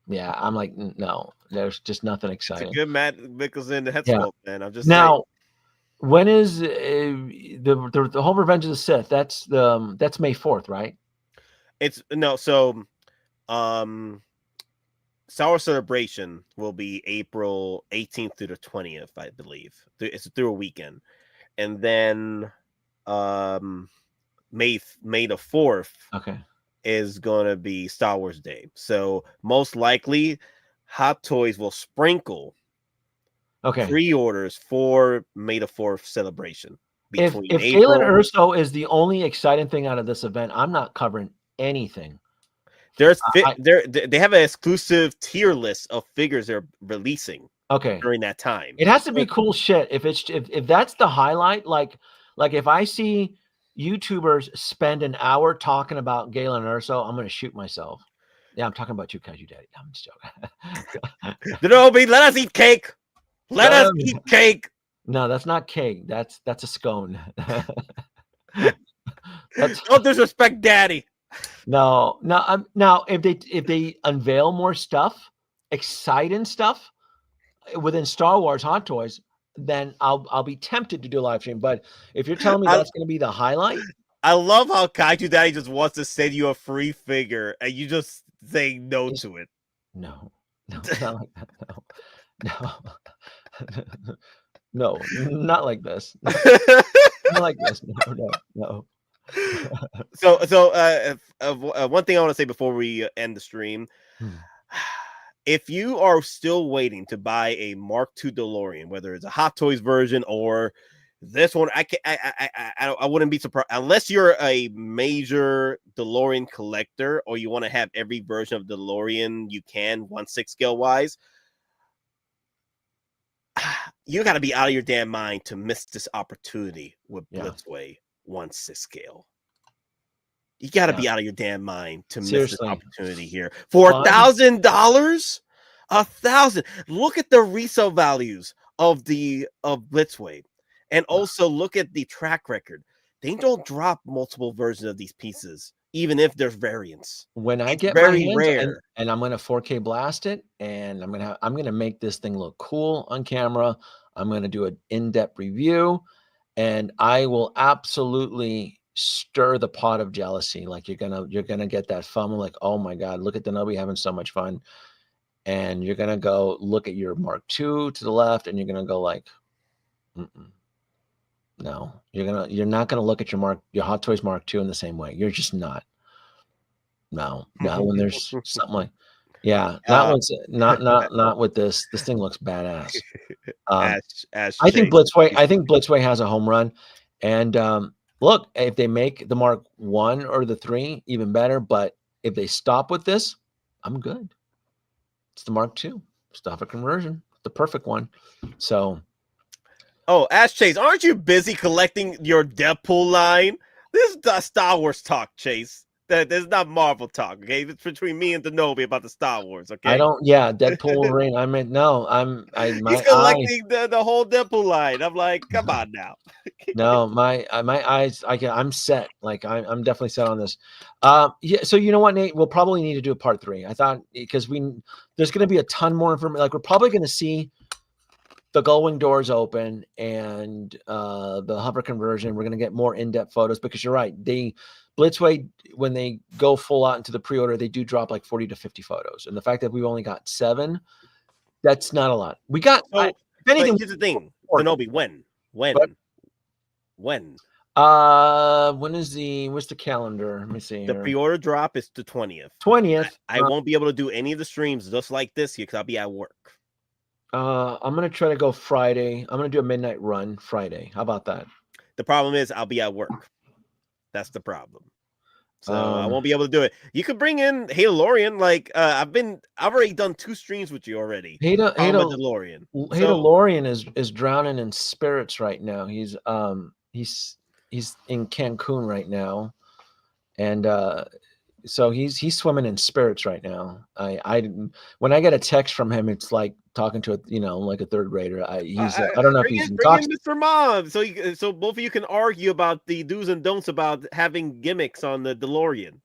Yeah, I'm like, no, there's just nothing exciting. It's a good Matt Mickelson head sculpt, man. I'm just now. saying. When is the whole Revenge of the Sith? That's May 4th, right? It's no, so Star Wars Celebration will be April 18th through the 20th, I believe. It's through a weekend. And then May the 4th is going to be Star Wars Day. So most likely Hot Toys will sprinkle pre-orders for May the 4th celebration. If Galen Urso is the only exciting thing out of this event, I'm not covering anything. They have an exclusive tier list of figures they're releasing during that time. It has to be cool shit. If that's the highlight, like if I see YouTubers spend an hour talking about Galen Urso, I'm gonna shoot myself. Yeah, I'm talking about you, Kaiju Daddy. I'm just joking. Let us eat cake. Let us eat cake. No, that's not cake. That's a scone. Don't disrespect Daddy. No. Now if they unveil more stuff, exciting stuff within Star Wars Hot Toys, then I'll be tempted to do a live stream. But if you're telling me that's going to be the highlight, I love how Kaiju Daddy just wants to send you a free figure and you just say no to it. No, not like that. No, not like this. Not like this. No. So one thing I want to say before we end the stream, if you are still waiting to buy a Mark II DeLorean, whether it's a Hot Toys version or this one, I wouldn't be surprised unless you're a major DeLorean collector or you want to have every version of DeLorean you can 1/6 scale wise. You got to be out of your damn mind to miss this opportunity with Blitzway 1/6 scale. You got to be out of your damn mind to miss this opportunity here for $1,000. $1,000. Look at the resale values of Blitzway, and also look at the track record. They don't drop multiple versions of these pieces, even if there's variants. When I get very my hands rare, and I'm gonna 4K blast it, and I'm gonna make this thing look cool on camera. I'm gonna do an in-depth review, and I will absolutely stir the pot of jealousy. Like you're gonna get that fun. Like, oh my god, look at Denobi having so much fun, and you're gonna go look at your Mark II to the left, and you're gonna go like, no, you're not gonna look at your Hot Toys Mark II in the same way. You're just not. no. When there's something like, yeah, that one's not with this. This thing looks badass. I think Blitzway has a home run, and look, if they make the Mark 1 or the 3, even better. But if they stop with this, I'm good. It's the Mark 2. Stop a conversion, the perfect one. So, Ask Chase, aren't you busy collecting your Deadpool line? This is Star Wars talk, Chase. There's not Marvel talk, okay? It's between me and Denobi about the Star Wars, okay? I don't. Yeah, Deadpool, Wolverine. I mean, no, He's collecting the whole Deadpool line. I'm like, come on now. No, my eyes. I'm set. Like I'm definitely set on this. Yeah. So you know what, Nate? We'll probably need to do a part 3. I thought because there's going to be a ton more information. Like we're probably going to see the gull-wing doors open and the hover conversion. We're going to get more in-depth photos because you're right. Blitzway, when they go full out into the pre-order, they do drop like 40 to 50 photos. And the fact that we've only got 7, that's not a lot. We got, if anything, here's the thing. Denobi, when? When what's the calendar? Let me see. The pre-order drop is the 20th. 20th. I won't be able to do any of the streams just like this here because I'll be at work. I'm going to try to go Friday. I'm going to do a midnight run Friday. How about that? The problem is I'll be at work. That's the problem. So I won't be able to do it. You could bring in Delorean. Like I've already done 2 streams with you already. Delorean. Delorean is drowning in spirits right now. He's in Cancun right now. And so he's swimming in spirits right now. When I get a text from him, it's like talking to like a 3rd grader. I don't know if he's bring in Mr. Mom, so both of you can argue about the do's and don'ts about having gimmicks on the DeLorean.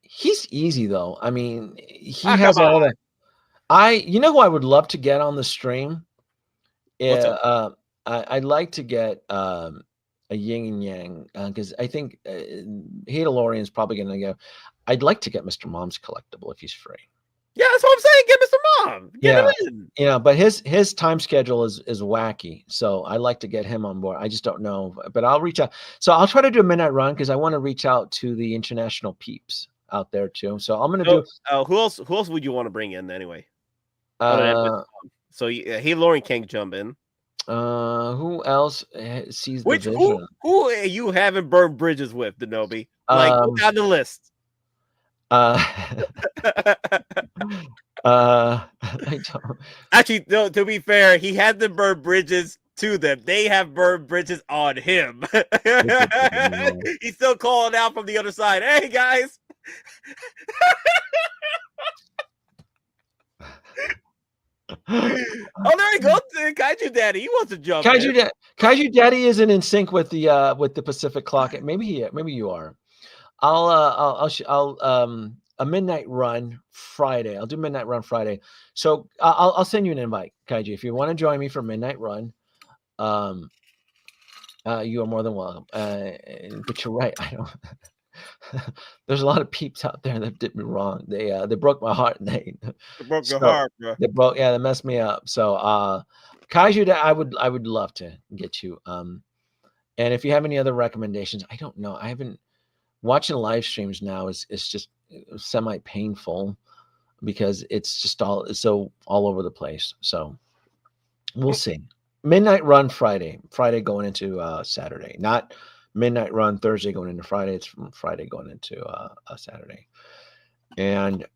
He's easy though. I mean, he has all that. You know who I would love to get on the stream? I'd like to get a yin and yang because I think Delorean is probably going to go. I'd like to get Mr. Mom's collectible if he's free. Yeah, that's what I'm saying. Get Mr. Mom. Get him in. Yeah, but his time schedule is wacky. So I like to get him on board. I just don't know, but I'll reach out. So I'll try to do a midnight run because I want to reach out to the international peeps out there too. So I'm going to do. Who else would you want to bring in anyway? So Delorean can't jump in. Who else sees the vision? Who you haven't burned bridges with, Denobi? Like go down the list. Actually, no, to be fair, he had to burn bridges to them. They have burned bridges on him. He's still calling out from the other side. Hey guys. There you go, Kaiju Daddy. He wants to jump. Kaiju Daddy isn't in sync with the Pacific clock. Maybe you are. I'll a midnight run Friday. I'll do midnight run Friday. So I'll send you an invite, Kaiju, if you want to join me for midnight run. You are more than welcome. But you're right. I don't. There's a lot of peeps out there that did me wrong. They broke my heart. They broke your heart, bro. They messed me up. So Kaiju, I would love to get you. And if you have any other recommendations, I don't know. I haven't watching live streams now is just semi painful because it's just all over the place. So we'll see. Midnight run Friday going into Saturday, not midnight run Thursday going into Friday. It's from Friday going into Saturday. And